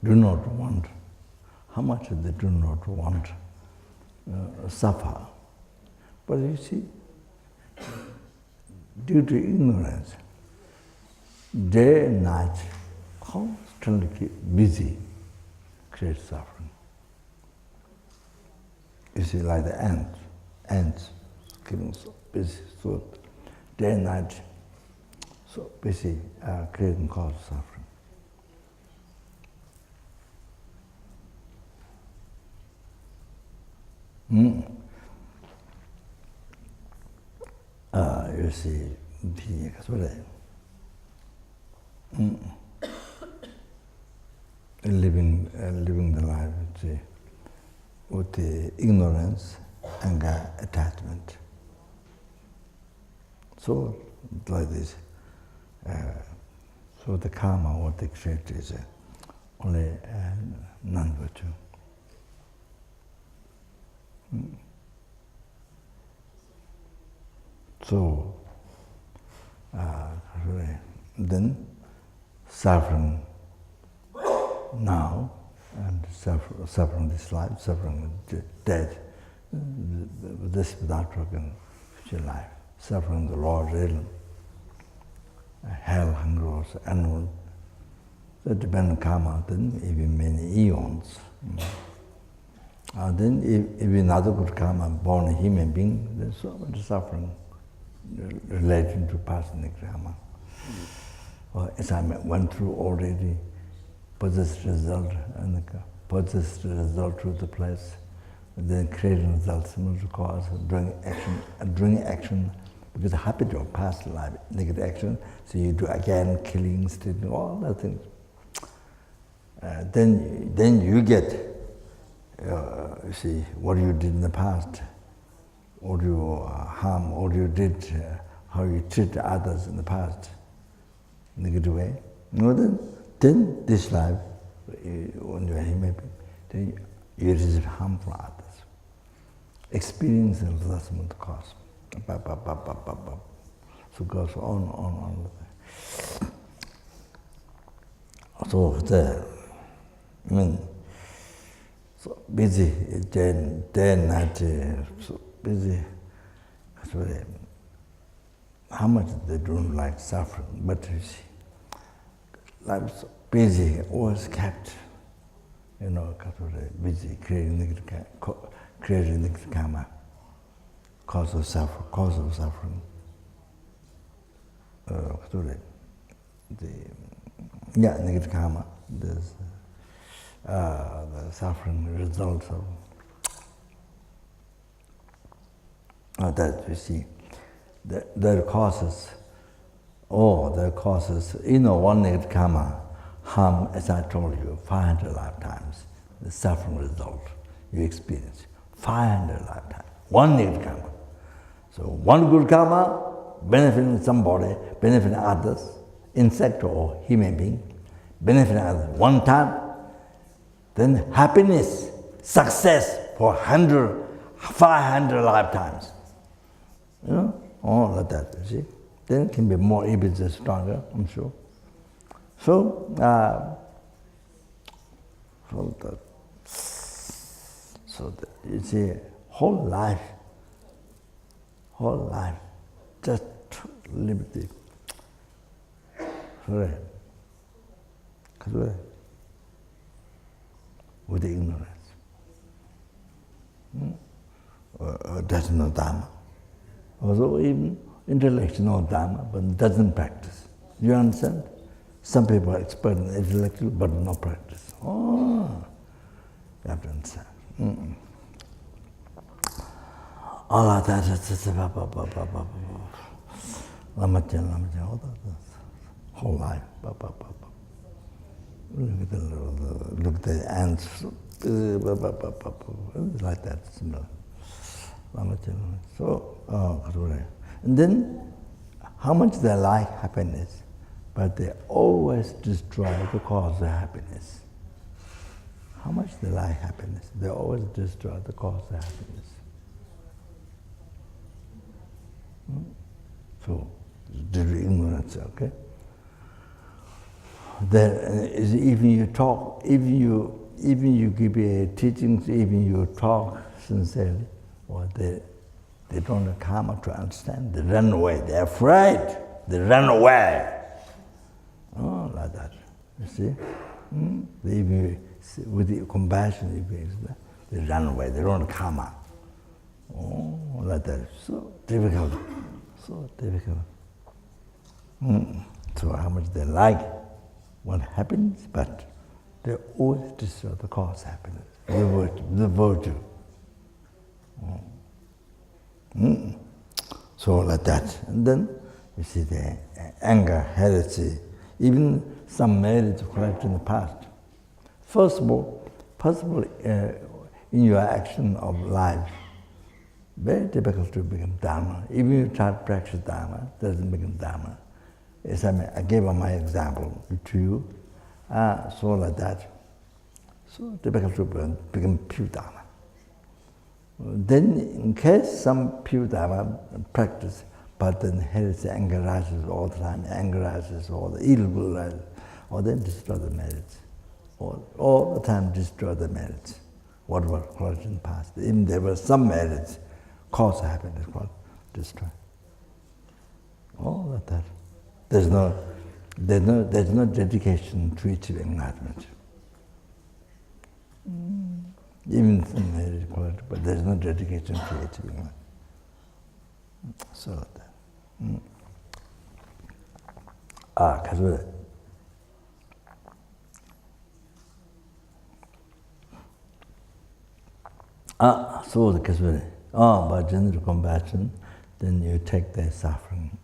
do not want, how much they do not want suffer. But you see, due to ignorance, day and night, constantly keep busy, creates suffering. You see, like the ants keeping so busy, so day and night, so busy, creating cause suffering. You see, living the life, see, with the ignorance, anger, attachment. So, like this. So the karma, what they create is only non-virtue. So, then suffering now, and suffering this life, suffering death, this without talking future life, suffering the lower realm, hell, hunger, animal. That depends on karma, then even many eons. And then if another good karma, born a human being, there's so much suffering relating to past karma. Or as I went through already, put this result and put this result to the place, and then creating results, similar to cause, doing action, because the habit of past life, negative action, so you do again, killing, stealing, all that things. Then you get, you see, what you did in the past, what you harm, what you did, how you treat others in the past, negative way. Then this life, when you are human being, then you receive harm from others. Experience and result the cause. So it goes on. So there, so busy, day and night, so busy. So how much they don't like suffering, but you see, life's busy, always kept, busy, creating negative karma, cause of suffering. Negative karma, there's the suffering results of that you see. Their causes, one negative karma, harm, as I told you, 500 lifetimes, the suffering result you experience, 500 lifetimes, one negative karma. So one good karma, benefiting somebody, benefiting others, insect or human being, benefiting others one time, then happiness, success for 500 lifetimes. All of that, you see. Then it can be more able to stronger, I'm sure. So, you see, whole life, just liberty. With ignorance. Doesn't know Dharma. Although even intellectual know Dharma, but doesn't practice. You understand? Some people are expert in intellectual, but no practice. You have to understand. All of that, whole life. Look at the ants, like that, similar. So, and then how much they like happiness, but they always destroy the cause of happiness. How much they like happiness, they always destroy the cause of happiness. So, due to ignorance, okay? Even you talk, even you give a teachings, even you talk sincerely, or they don't have karma to understand. They run away. They're afraid. They run away. Like that. You see? They even, with the compassion, they run away. They don't have karma. Like that. So difficult. So difficult. So how much they like what happens, but they always destroy the cause of happiness, the virtue. So like that. And then you see the anger, heresy, even some marriage correct in the past. First of all, in your action of life, very difficult to become Dharma. Even if you try to practice Dharma, it doesn't become Dharma. As I gave my example to you, so like that. So difficult to become pure Dharma. Then, in case some pure Dharma practice, but then heresy, anger rises all the time, anger rises, all the evil will rise, or then destroy the merits. All the time destroy the merits. What was caused in the past. Even there were some merits, cause happiness, called destroy. All of that. There's no dedication to achieving enlightenment. Even some merit, but there's no dedication to achieving enlightenment. So that. Because so the Kasviri. By general compassion, then you take their suffering.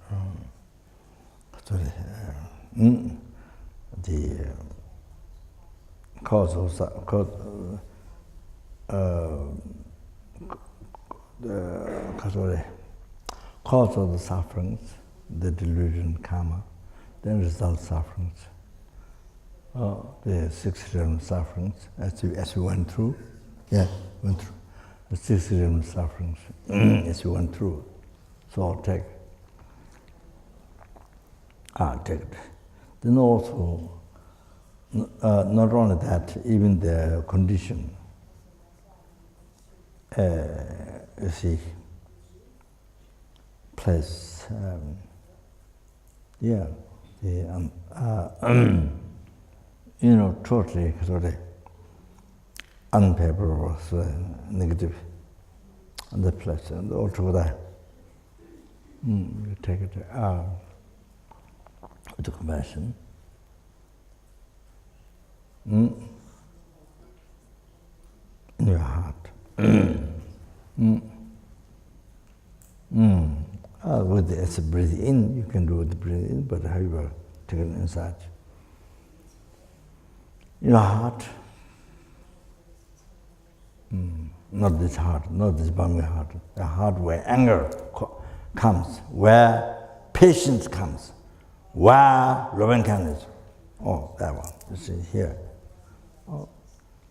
The cause of the sufferings, the delusion, karma, then result sufferings. The 6 realm sufferings, as we went through. Yeah, went through. The 6 realm sufferings, as we went through. So I'll take it. Then also, not only that, even the condition, you see, place, totally sort of unfavorable, negative, and the place, and altogether, you take it with compassion. In your heart. With as a breathe in, you can do the breathe in, but however, take it inside. Your heart, not this heart, not this bumpy heart, the heart where anger comes, where patience comes, where loving kindness. Oh, that one, you see here. Oh,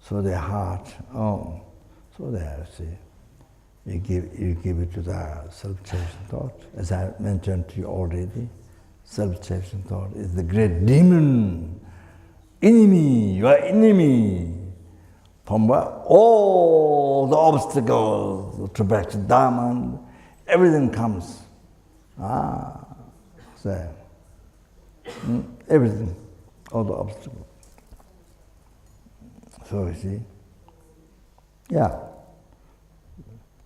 so the heart, so there, see. You give it to the self-chasing thought. As I mentioned to you already, self-chasing thought is the great demon, enemy, your enemy, from where all the obstacles to practice Dharma, everything comes. So, everything, all the obstacles. So you see,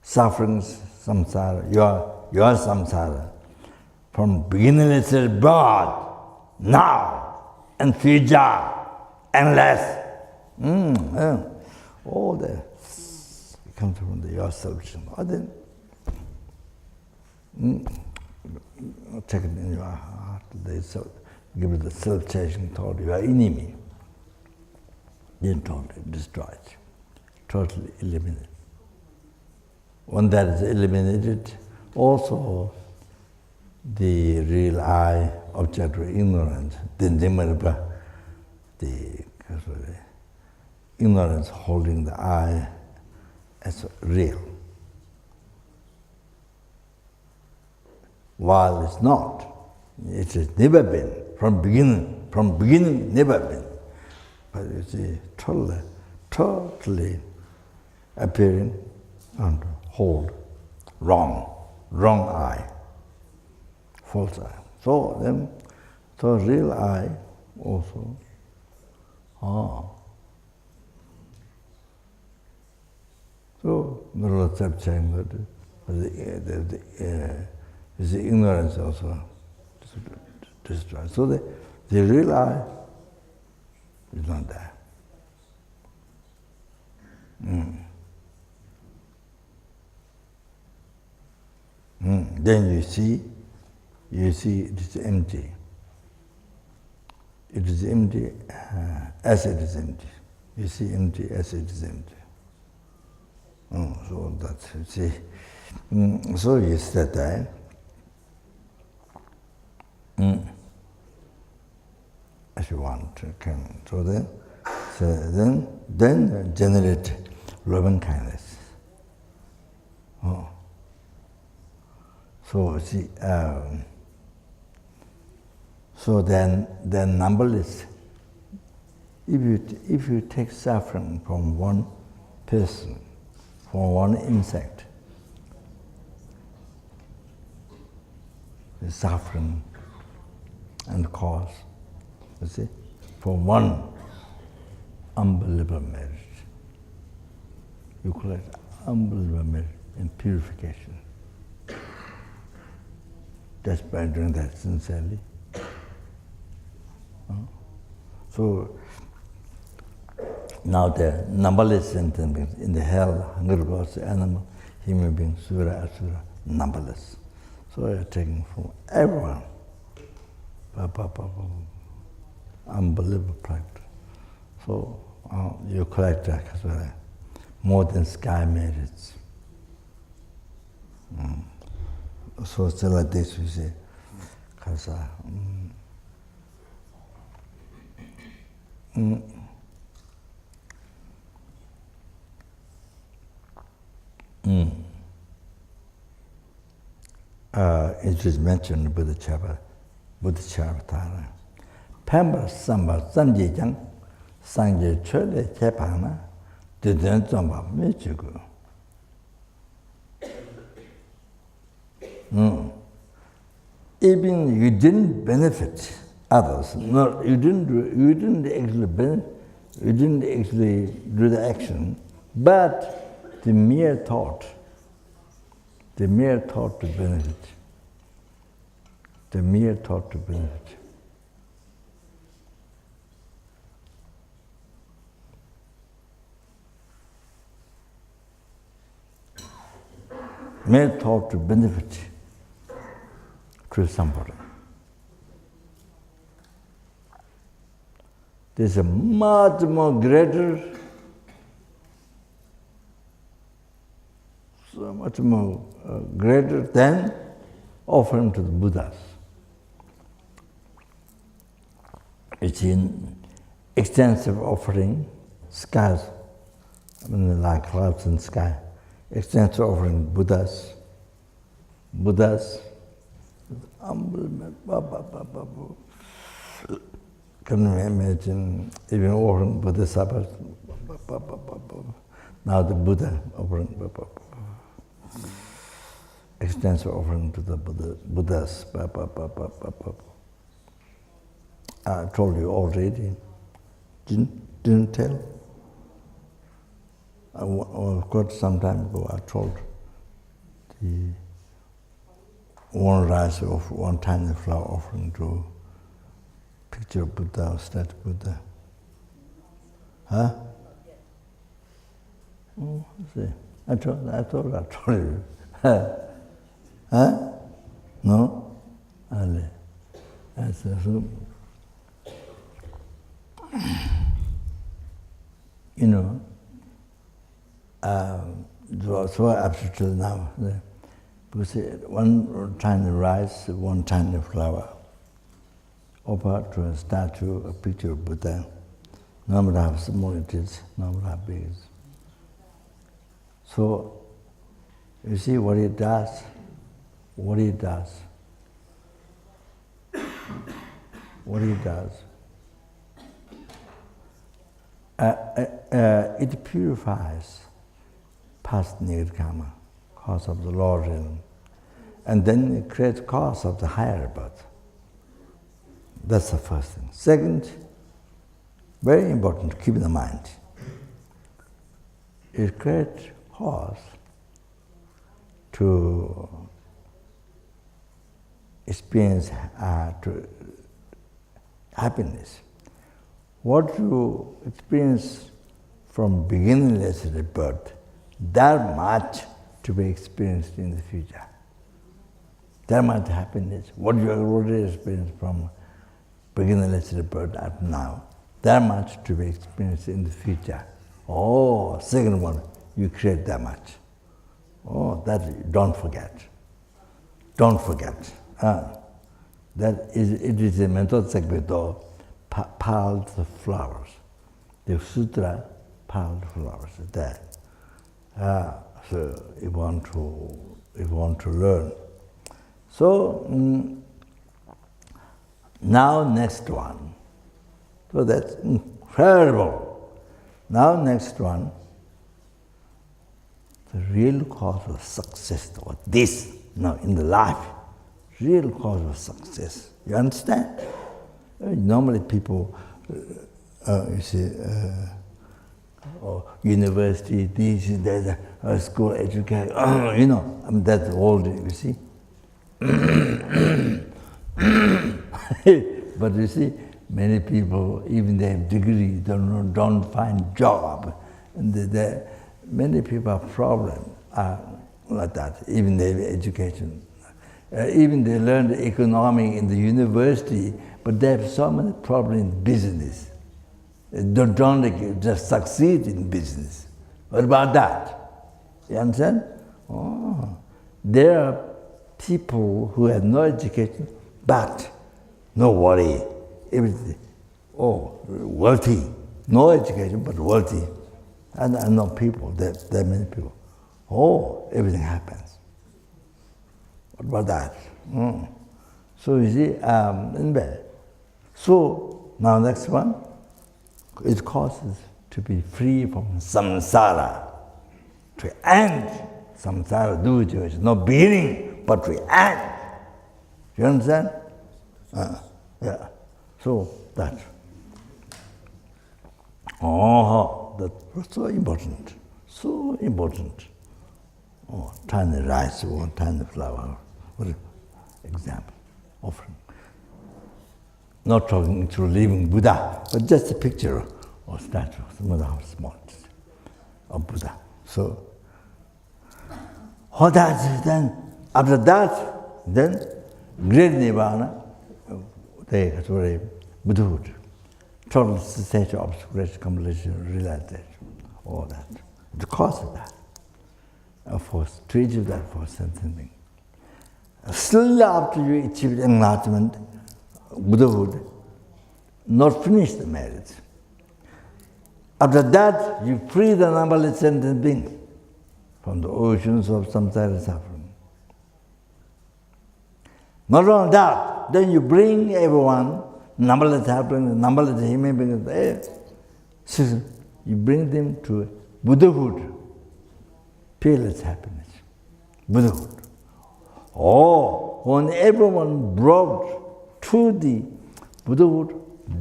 sufferings, samsara, your samsara, from beginningless birth, now, and future, endless. All that comes from your self-chasing. Then take it in your heart. Give it the self-chasing thought, your enemy. Then totally destroyed, totally eliminated. When that is eliminated, also the real I, object of ignorance, the ignorance holding the I as real, while it's not. It has never been, from beginning never been. But you see, totally appearing and hold, wrong I, false I. So real I also, so the Lord kept saying that the ignorance also destroyed. So the real I is not there. Then you see it is empty. It is empty as it is empty. You see empty as it is empty. So that's, you see. So you sit there. As you want to come. So then generate loving kindness. So see, so then numberless If you take suffering from one person, from one insect, the suffering and cause, you see, from one unbelievable merit, you collect unbelievable merit in purification. Just by doing that sincerely. So now the numberless sentient beings in the hell, hungry ghosts, animal, human beings, sura, asura, numberless. So you're taking from everyone. Unbelievable practice. So you collect that more than sky merits. So it's like this, you see. It is mentioned in Buddha Chavatara. Pemba Samba Sanjijang, Sanje Chole Chepana, Didn't Zamba Michigo. Even you didn't benefit others, no, you didn't actually do the action, but the mere thought to benefit, mere thought to benefit to somebody. There's a much more greater, so much more greater than offering to the Buddhas. It's in extensive offering, skies, like clouds in sky, extensive offering Buddhas, unbelievable. Can you imagine even offering Bodhisattvas? Now the Buddha offering, extensive offering to the Buddhas. I told you already. Didn't tell? Of course, some time ago I told the one rice of one tiny flower offering to picture of Buddha or statue of Buddha. Huh? Oh, see. I told you. Huh? No? Ali. I said, you know, so absolutely now, because one tiny rice, one tiny flower, offer to a statue, a picture of Buddha. No matter how small it is, no matter how big it is. So, you see what he does? It purifies past negative karma, cause of the lower realm, and then it creates cause of the higher birth. That's the first thing. Second, very important to keep in the mind, it creates cause to experience happiness. What you experience from beginningless birth, that much to be experienced in the future. That much happiness, what you have already experienced from beginningless birth up now, that much to be experienced in the future. Oh, second one, you create that much. Oh, that don't forget. Don't forget. It is a mental segmento, piled flowers. The sutra, piled flowers is there. So you want to learn. So now next one. So that's incredible. Now next one, the real cause of success, or this, now in the life, real cause of success. You understand? Normally people, you see, or university, this, that, school education, you know, I mean, that's all, you see. But you see, many people, even they have degree, don't find job. And many people have problems like that, even they have education. Even they learn economics in the university, but they have so many problems in business. They don't just succeed in business. What about that? You understand? Oh, there are people who have no education, but no worry, everything. Oh, wealthy, no education, but wealthy. And I know people, there are many people. Oh, everything happens. What about that? So you see, in bed. So now next one, it causes to be free from samsara, to end samsara, do it, no beginning, but to end. You understand? Yeah. So that. Oh, that's so important. So important. Oh, tiny rice or tiny flower. What an example, offering. Not talking to living Buddha, but just a picture or statue, no matter how small it is, of Buddha. So, all that, then, after that, then, great Nibbana, they have Buddhahood, total state of great completion, realization, all that. The cause of that, to achieve that for something. Still after you achieve enlightenment, Buddhahood, not finish the marriage. After that, you free the numberless sentient beings from the oceans of samsara suffering. Not only that, then you bring everyone, numberless suffering, numberless human beings there. So you bring them to Buddhahood, peerless happiness, Buddhahood. Oh, when everyone brought to the Buddhahood,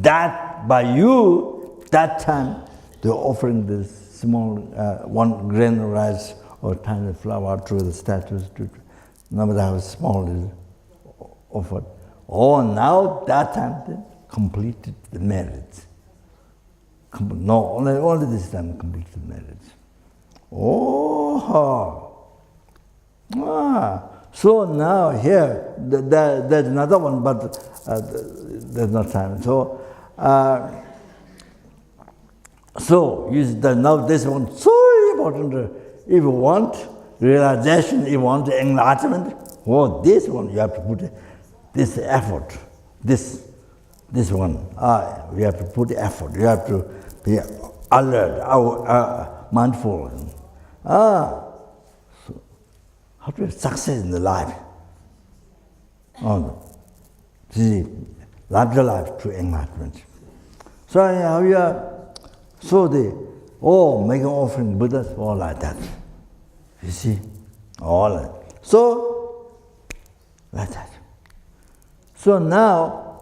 that by you, that time, they're offering this small, 1 grain of rice or tiny flower to the statues, no matter how small it is offered. Oh, now that time they completed the marriage. No, only this time completed marriage. Oh, so now here, there's another one, but there's no time. So, now this one so important. If you want realization, if you want enlightenment, this one you have to put this effort. This one, we have to put effort. You have to be alert, mindful. So how to have success in the life? See, after life to enlightenment. So how you are. So they all make an offering Buddhas, all like that. You see? All like that. So, like that. So now,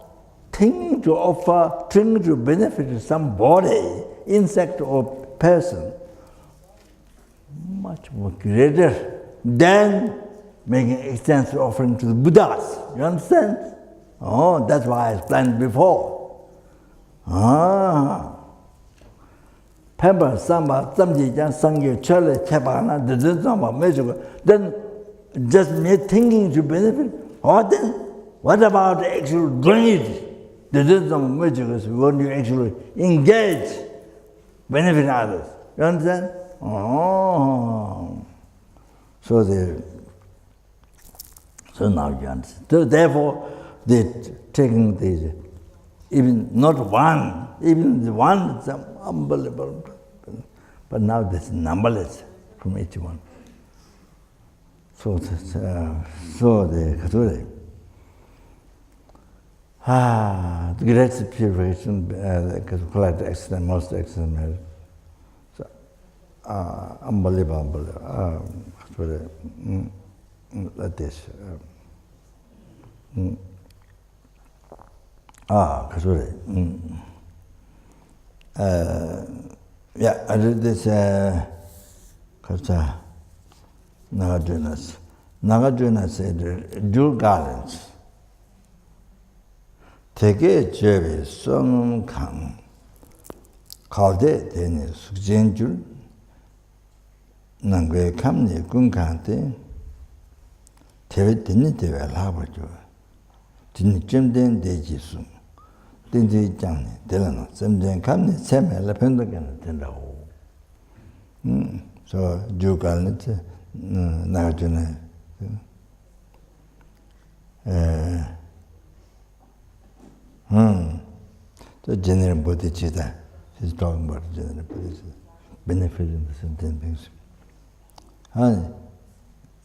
thinking to offer, thinking to benefit somebody, insect or person, much more greater than making extensive offering to the Buddhas. You understand? Oh, that's why I explained before. Pemba, Samba, Samji, Sangye, Chele, Chepana, then just mere thinking to benefit, or then what about the actual doing it? When you actually engage, benefit others. You understand? So now you understand. So therefore, they're taking these, even not one, even the one, is unbelievable. But now there's numberless from each one. So the Kathuri. The greatest purification, collect excellent, most excellent merit. So, unbelievable. Like this. Yeah, I did this. Nagarjuna. Nagarjuna said, dual garlands. Take 제비 성강 가운데 되는 숙제인줄 난거에 감리 군강한테 대회 듣는 대회를 하버죠. 진점된 대지수 된지 있잖니 되는 점점 감리 세매를 변덕하는 된다고. 저 주간은 나가주네. The general bodhicitta. He's talking about general bodhicitta. Benefiting the sentient beings. And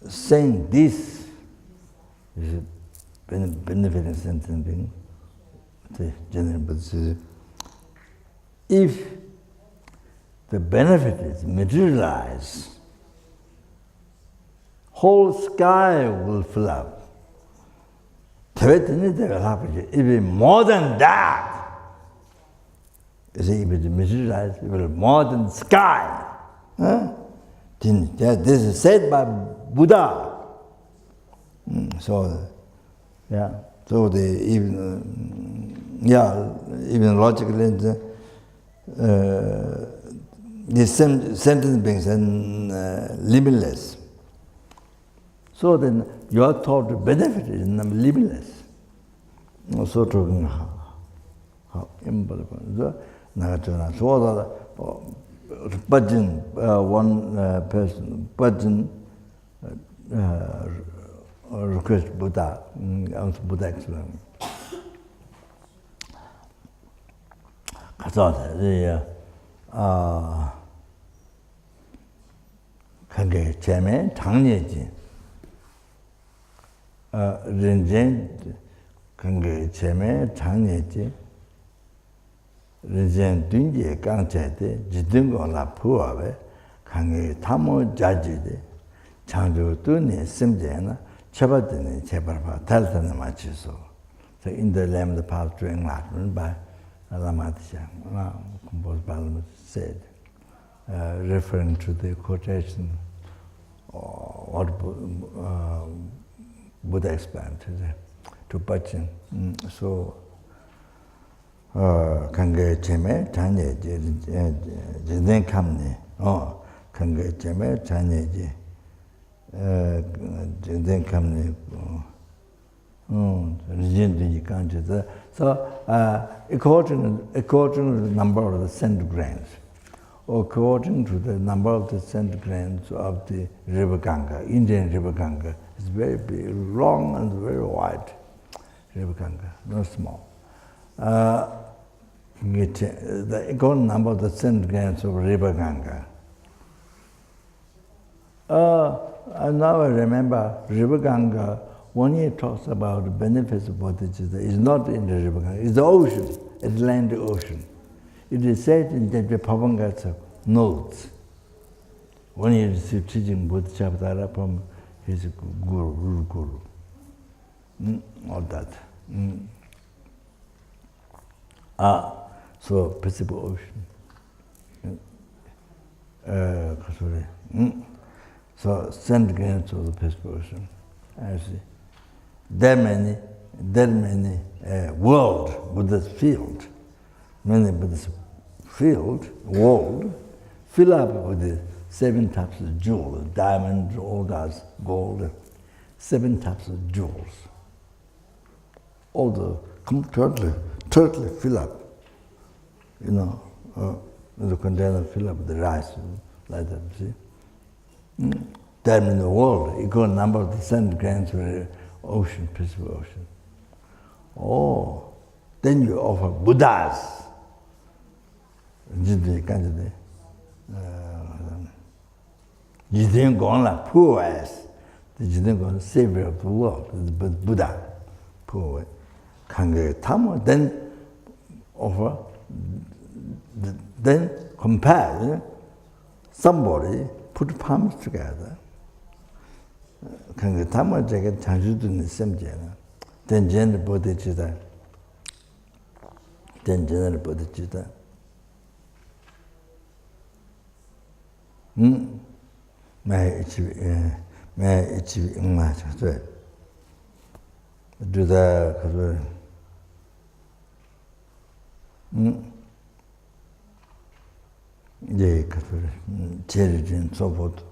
saying this is benefiting sentient being, the general bodhicitta. If the benefit is materialized, whole sky will fill up. Even more than that, if it materialized, it will more than sky. This is said by Buddha. So, yeah. So even logically, the sentient beings are limitless. So then you are taught to benefit is limitless. So talking how impossible. Nagarjuna. So bhajan, one person, bhajan request Buddha, also Buddha explained. 그래서 그게 제매 장례지. rinjen kange cheme changyeji rinjen dunje kangchayde jidungo la puwawe kange tamo jajide changju duni simjena chabadini chebarpa taltana machiso. So in the Lamb of the Path to Enlightenment by Lama Tsang, composed by Lama said, referring to the quotation what Buddha explained to Bachin. So, kange cheme chanye jiden kamne, kange cheme chanye jiden kamne, rijin dunyi kanche. So, according to the number of the centigrams, or according to the number of the centigrams of the river Ganga, Indian river Ganga, it's very big, long and very wide. River Ganga, not small. The according number of the centigrams of river Ganga. And now I remember river Ganga, when he talks about the benefits of bodhicitta, it's not in the river Ganga, it's the ocean, Atlantic Ocean. It is said in the Pavangatsa notes, when he received teaching Bodhisattva from his guru, all that. So Pacific Ocean. So centigrams of the Pacific Ocean. I see. There are many world, Buddha's field, many Buddha's world, fill up with the 7 types of jewels, diamond, all that, gold, 7 types of jewels. All the totally fill up, the container fill up with the rice, like that, see? There in the world, equal number of the centigrams for the ocean, Pacific Ocean. Oh, then you offer Buddhas. Jidin Gongla, poor ass. The Jidin Gongla, savior of the world, the Buddha, poor. then offer, then compare somebody, put palms together. Tama jagat chanjudun semjena. Then general bodhicitta. Then general bodhicitta. May achieve in my do the charity and so forth,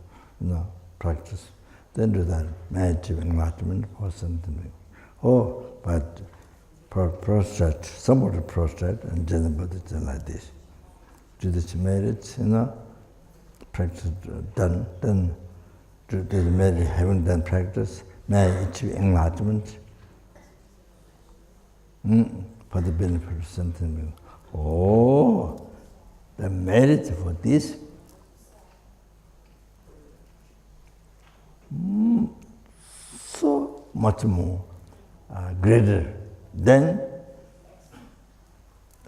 practice. Then do that, may achieve enlightenment or something. Oh, but prostrate, somebody prostrate and general bodhicitta like this. Do this merit, practice done, then do the merit, having done practice, may achieve enlightenment for the benefit of something. Oh, the merit for this so much more greater than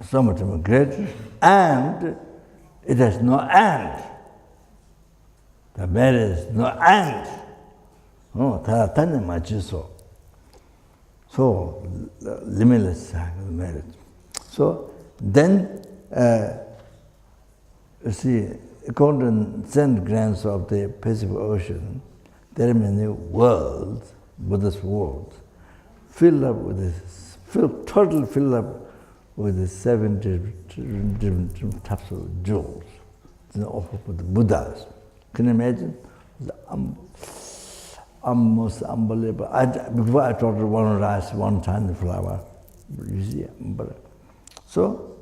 so much more greater, and it has no end. The merit is no end. So limitless merit. So then, you see, according to 10 grams of the Pacific Ocean, there are many worlds, Buddhist worlds, totally filled up with the 7 different types of jewels offered for the Buddhas. Can you imagine? Almost unbelievable. Before I taught one rice, one tiny flower. You see, so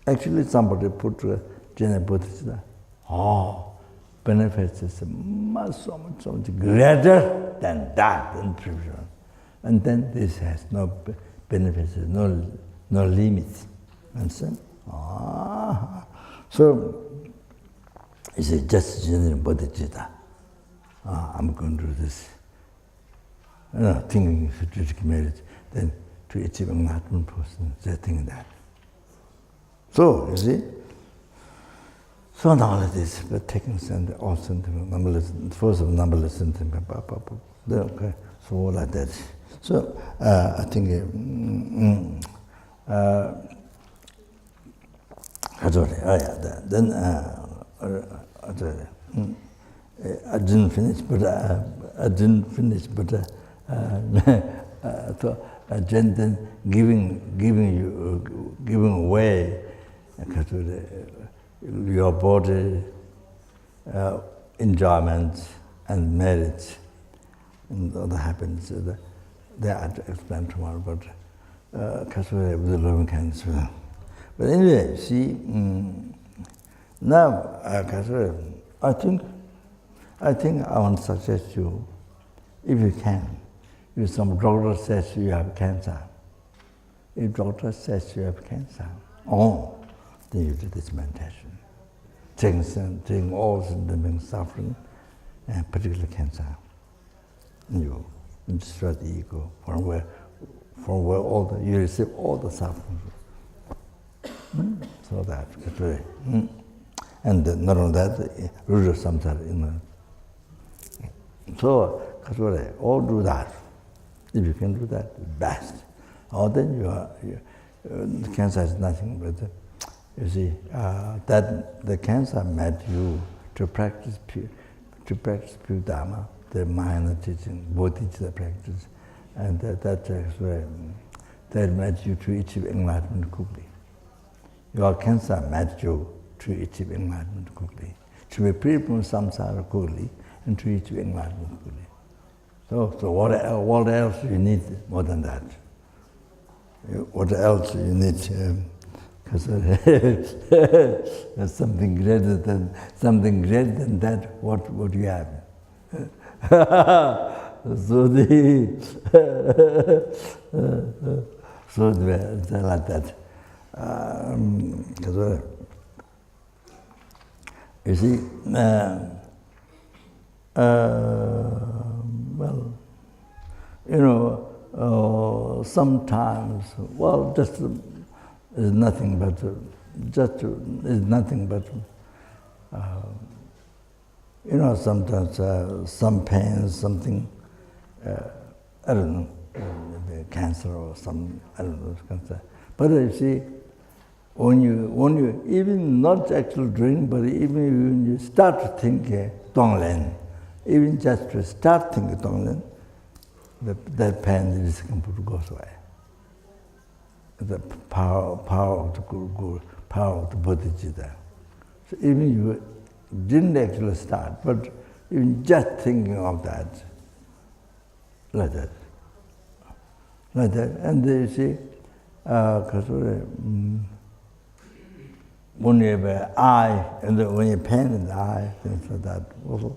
actually somebody put Jena Bodhicitta. Oh, benefits is so much greater than that in previous. And then this has no benefits, no limits. Understand? So it's just Jena Bodhicitta. I'm going to do this. Thinking strategic merit, then to achieve enlightenment person, they think that. So, you see, so now it is, but taking all sentiment, numberless, first of numberless sentiment, okay, so like that. So, I think, then, I didn't finish, but then giving away your body, enjoyment and merits and other happiness. They are to explain tomorrow, but with the loving kindness. But anyway, see, now I think I want to suggest you, if you can, if some doctor says you have cancer, if doctor says you have cancer, then you do this meditation. Taking all the suffering, and particularly cancer. You destroy the ego, from where you receive all the suffering. So that, and not only that, root of samsara. So, all do that. If you can do that, best. Or then the cancer is nothing but, you see, that the cancer made you to practice pure Dharma, the minor teaching, bodhicitta practice, and that made you to achieve enlightenment quickly. Your cancer made you to achieve enlightenment quickly, to be free from samsara quickly, and to achieve enlightenment quickly. So what else you need more than that? What else you need? Because something greater than that. What would you have? So like that. You see, well, sometimes, well, just is nothing but, sometimes some pain, something, I don't know, maybe cancer or some, I don't know, cancer. But you see, when you even not actually drink, but even when you start to think Tonglen, even just to start thinking Tonglen, that pain is completely goes away. The power of the Guru, power of the Bodhicitta. So even you didn't actually start, but even just thinking of that, like that. And you see, when you have an eye, and when you pain in the eye, things like that, also,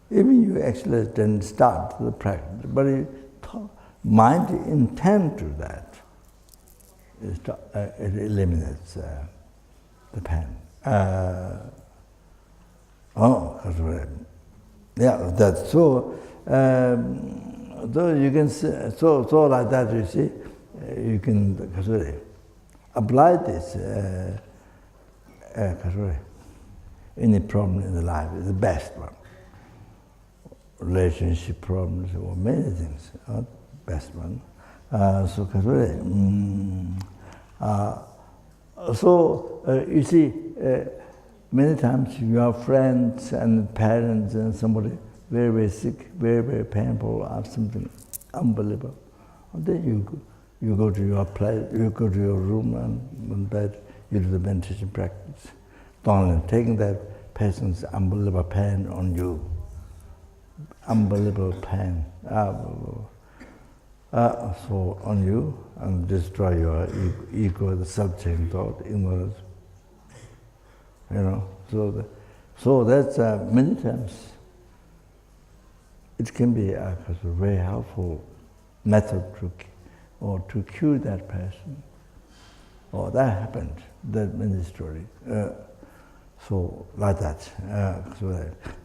even you actually didn't start the practice, but mind intend to that, it eliminates the pain. That's so. Though you can see, so like that, you see, you can apply this. Any problem in the life is the best one. Relationship problems or many things, best one. You see, many times you have friends and parents and somebody very, very sick, very, very painful, or something unbelievable. And then you go to your place, you go to your room and in bed, you do the meditation practice. Tonglen, taking that person's unbelievable pain on you. Unbelievable pain. So on you, and destroy your ego, the self-centered thought, ignorance. So that's many times it can be a very helpful method to cure that person. Oh, that happened. That many story. So like that.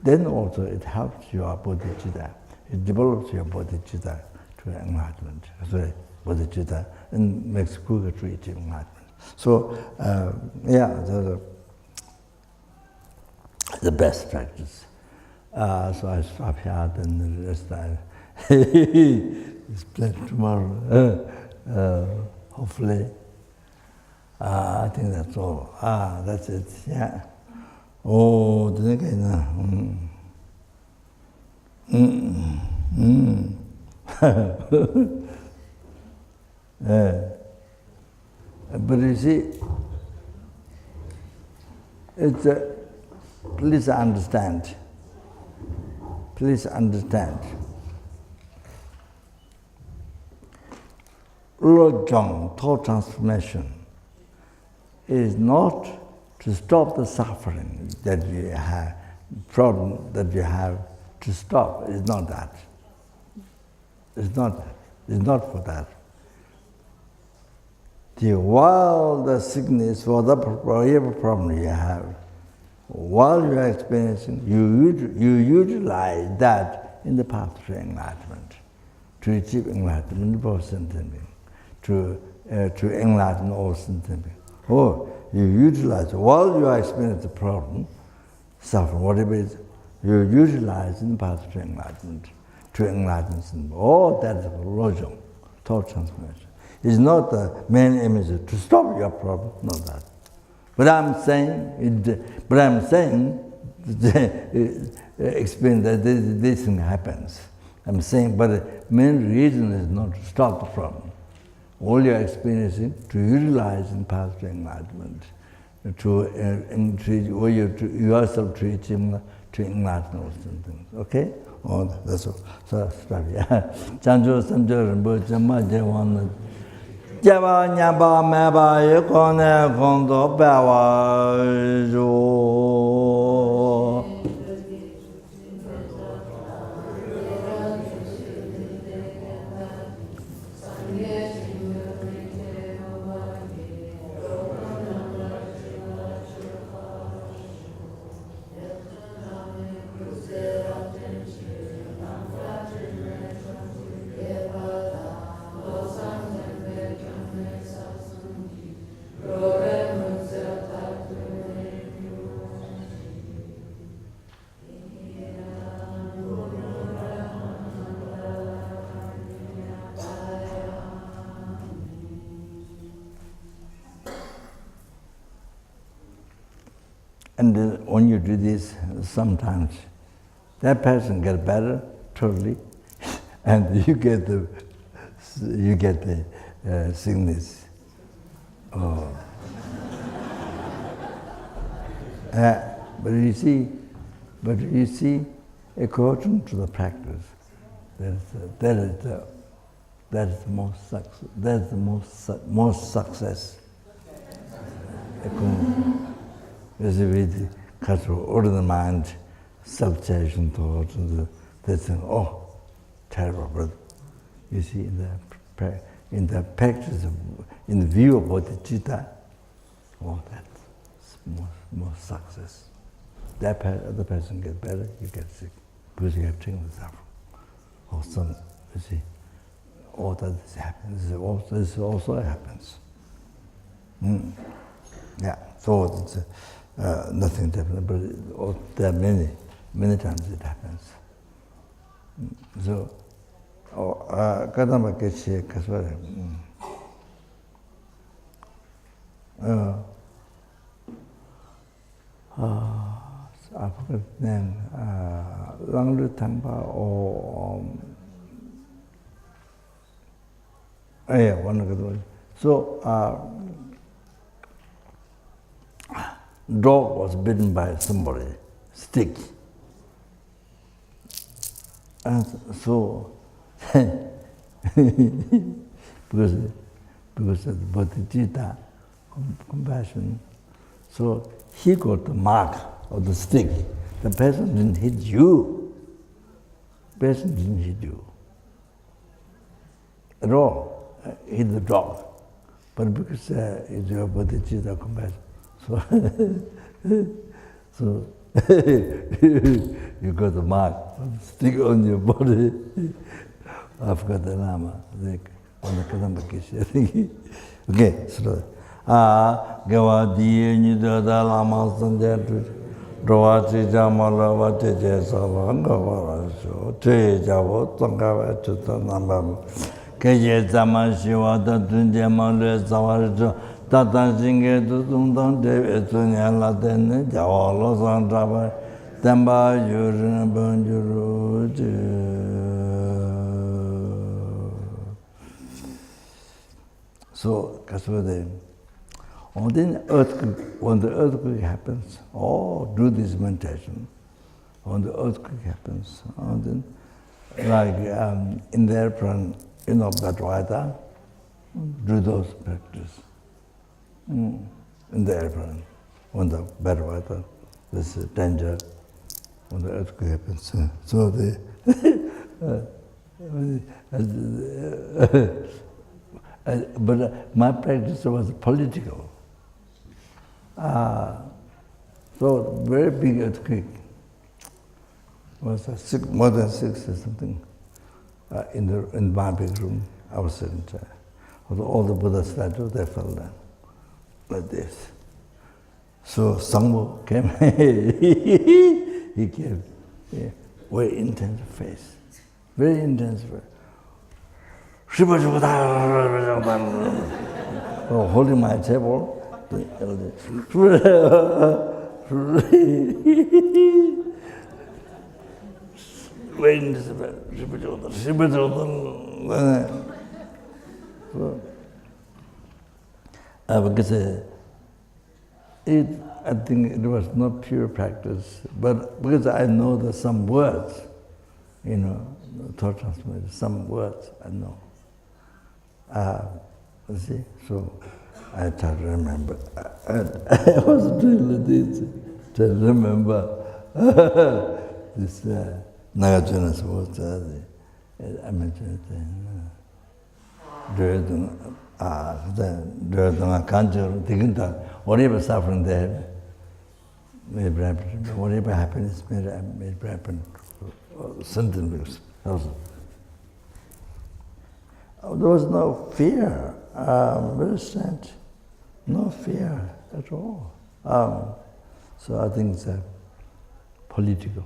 Then also it helps your bodhicitta. It develops your bodhicitta to enlightenment. Bodhicitta and makes quicker to achieve enlightenment. So the best practice. So I stop here, then the rest time. It's planned tomorrow. Hopefully. I think that's all. That's it. Yeah. Oh, the But you see, it's please understand. Please understand. Lojong, thought transformation, is not to stop the suffering that you have, problem that you have to stop. It's not that. It's not that. It's not for that. While the sickness or whatever problem you have, while you are experiencing, you utilize that in the path to enlightenment, to achieve enlightenment of sentient being, to enlighten all sentient beings. Or you utilize, while you are experiencing the problem, suffering, whatever it is, you utilize in the path to enlighten sentient. All that is lojong, thought transformation. It's not the main image to stop your problem, not that. But I'm saying, explain that this thing happens. I'm saying, but the main reason is not to stop the problem. All you're experiencing, to utilize in path to enlightenment, to yourself to enlighten all things. Okay? Oh, that's all. So, stop here. Chanjo Samjo Rinpoche Ma Jewan Java Nyaba Maba Yukone Kondo Bawa Jo. And when you do this, sometimes that person gets better totally, and you get the sickness. Oh. But you see, according to the practice, that is the most success. That is the most success. As with order the mind, self-chasing thoughts, and that's oh, terrible. But you see, in the practice, in the view of bodhicitta, oh, that's more success. That other person gets better, you get sick, because you have taken the suffering. Or some, you see, all that happens. This also happens. Yeah, so it's nothing different, but there are many times it happens. So, kadamba kechi kaswara. I forgot the name. Langlu Tangpa or yeah, one of the ones. So dog was bitten by somebody, stick. And so because of bodhicitta, compassion, so he got the mark of the stick. The person didn't hit you. The person didn't hit you at all. Hit the dog. But because it's your bodhicitta compassion, so you got the mark of the stick on your body. I forgot the Lama. On the Kadamba Kishi, I think. Okay, so Gavadi Nidada Lama Sanjay. Rovachi Jamala Vache Savanga Tre Javo Tonga Chutanamba Kaye Zaman Shiva Tunjamale Savarjo Tata Singe Tundan Dev Tunyala Ten Javalo Sandrava Tamba Yurin Banjuru. So Kaswade. When the earthquake happens, do this meditation. When the earthquake happens, then, like in the airplane, Bhadravata, do those practice. In the airplane, when the Bhadravata, this danger, when the earthquake happens. So but my practice was political. So very big earthquake. Was more than 6 or something. In my big room, I was sitting there. All the Buddha statues, they fell down like this. So Sangmo came. He came. Yeah, very intense face, very intense face. Holding my table. Because I think it was not pure practice, but because I know some words, thought transformation, some words I know. See, so I try to remember. I was doing this to remember this Nagarjuna's words. I mentioned it. Whatever suffering they have, made happen. Whatever happiness made happen. Sentence also. There was no fear. Very strange. No fear at all. So I think it's political.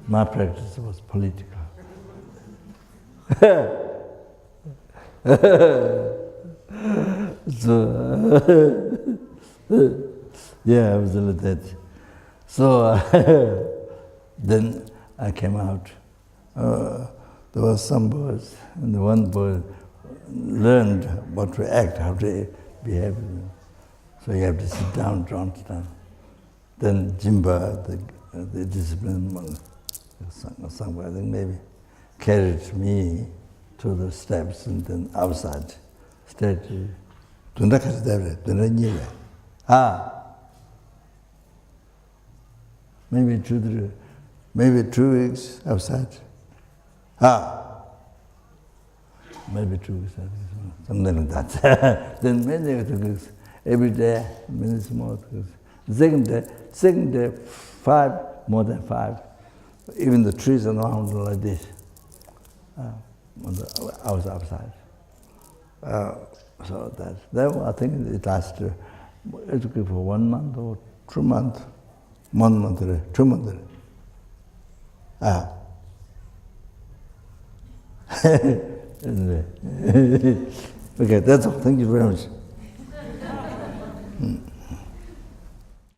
My practice was political. So Yeah, absolutely. So then I came out. There was some boys, and the one boy learned what to act, how to behave. So you have to sit down, to understand. Then Jimba, the disciplined monk, I think maybe, carried me to the steps and then outside. Stayed. Maybe 2 weeks outside. Maybe 2 weeks, something like that. Then many weeks, every day, minutes more. Second day, 5, more than 5. Even the trees around like this. I was outside. So that I think it lasted. It took for 1 month or 2 months. 1 month, 2 months. Anyway. Okay, that's all. Thank you very much.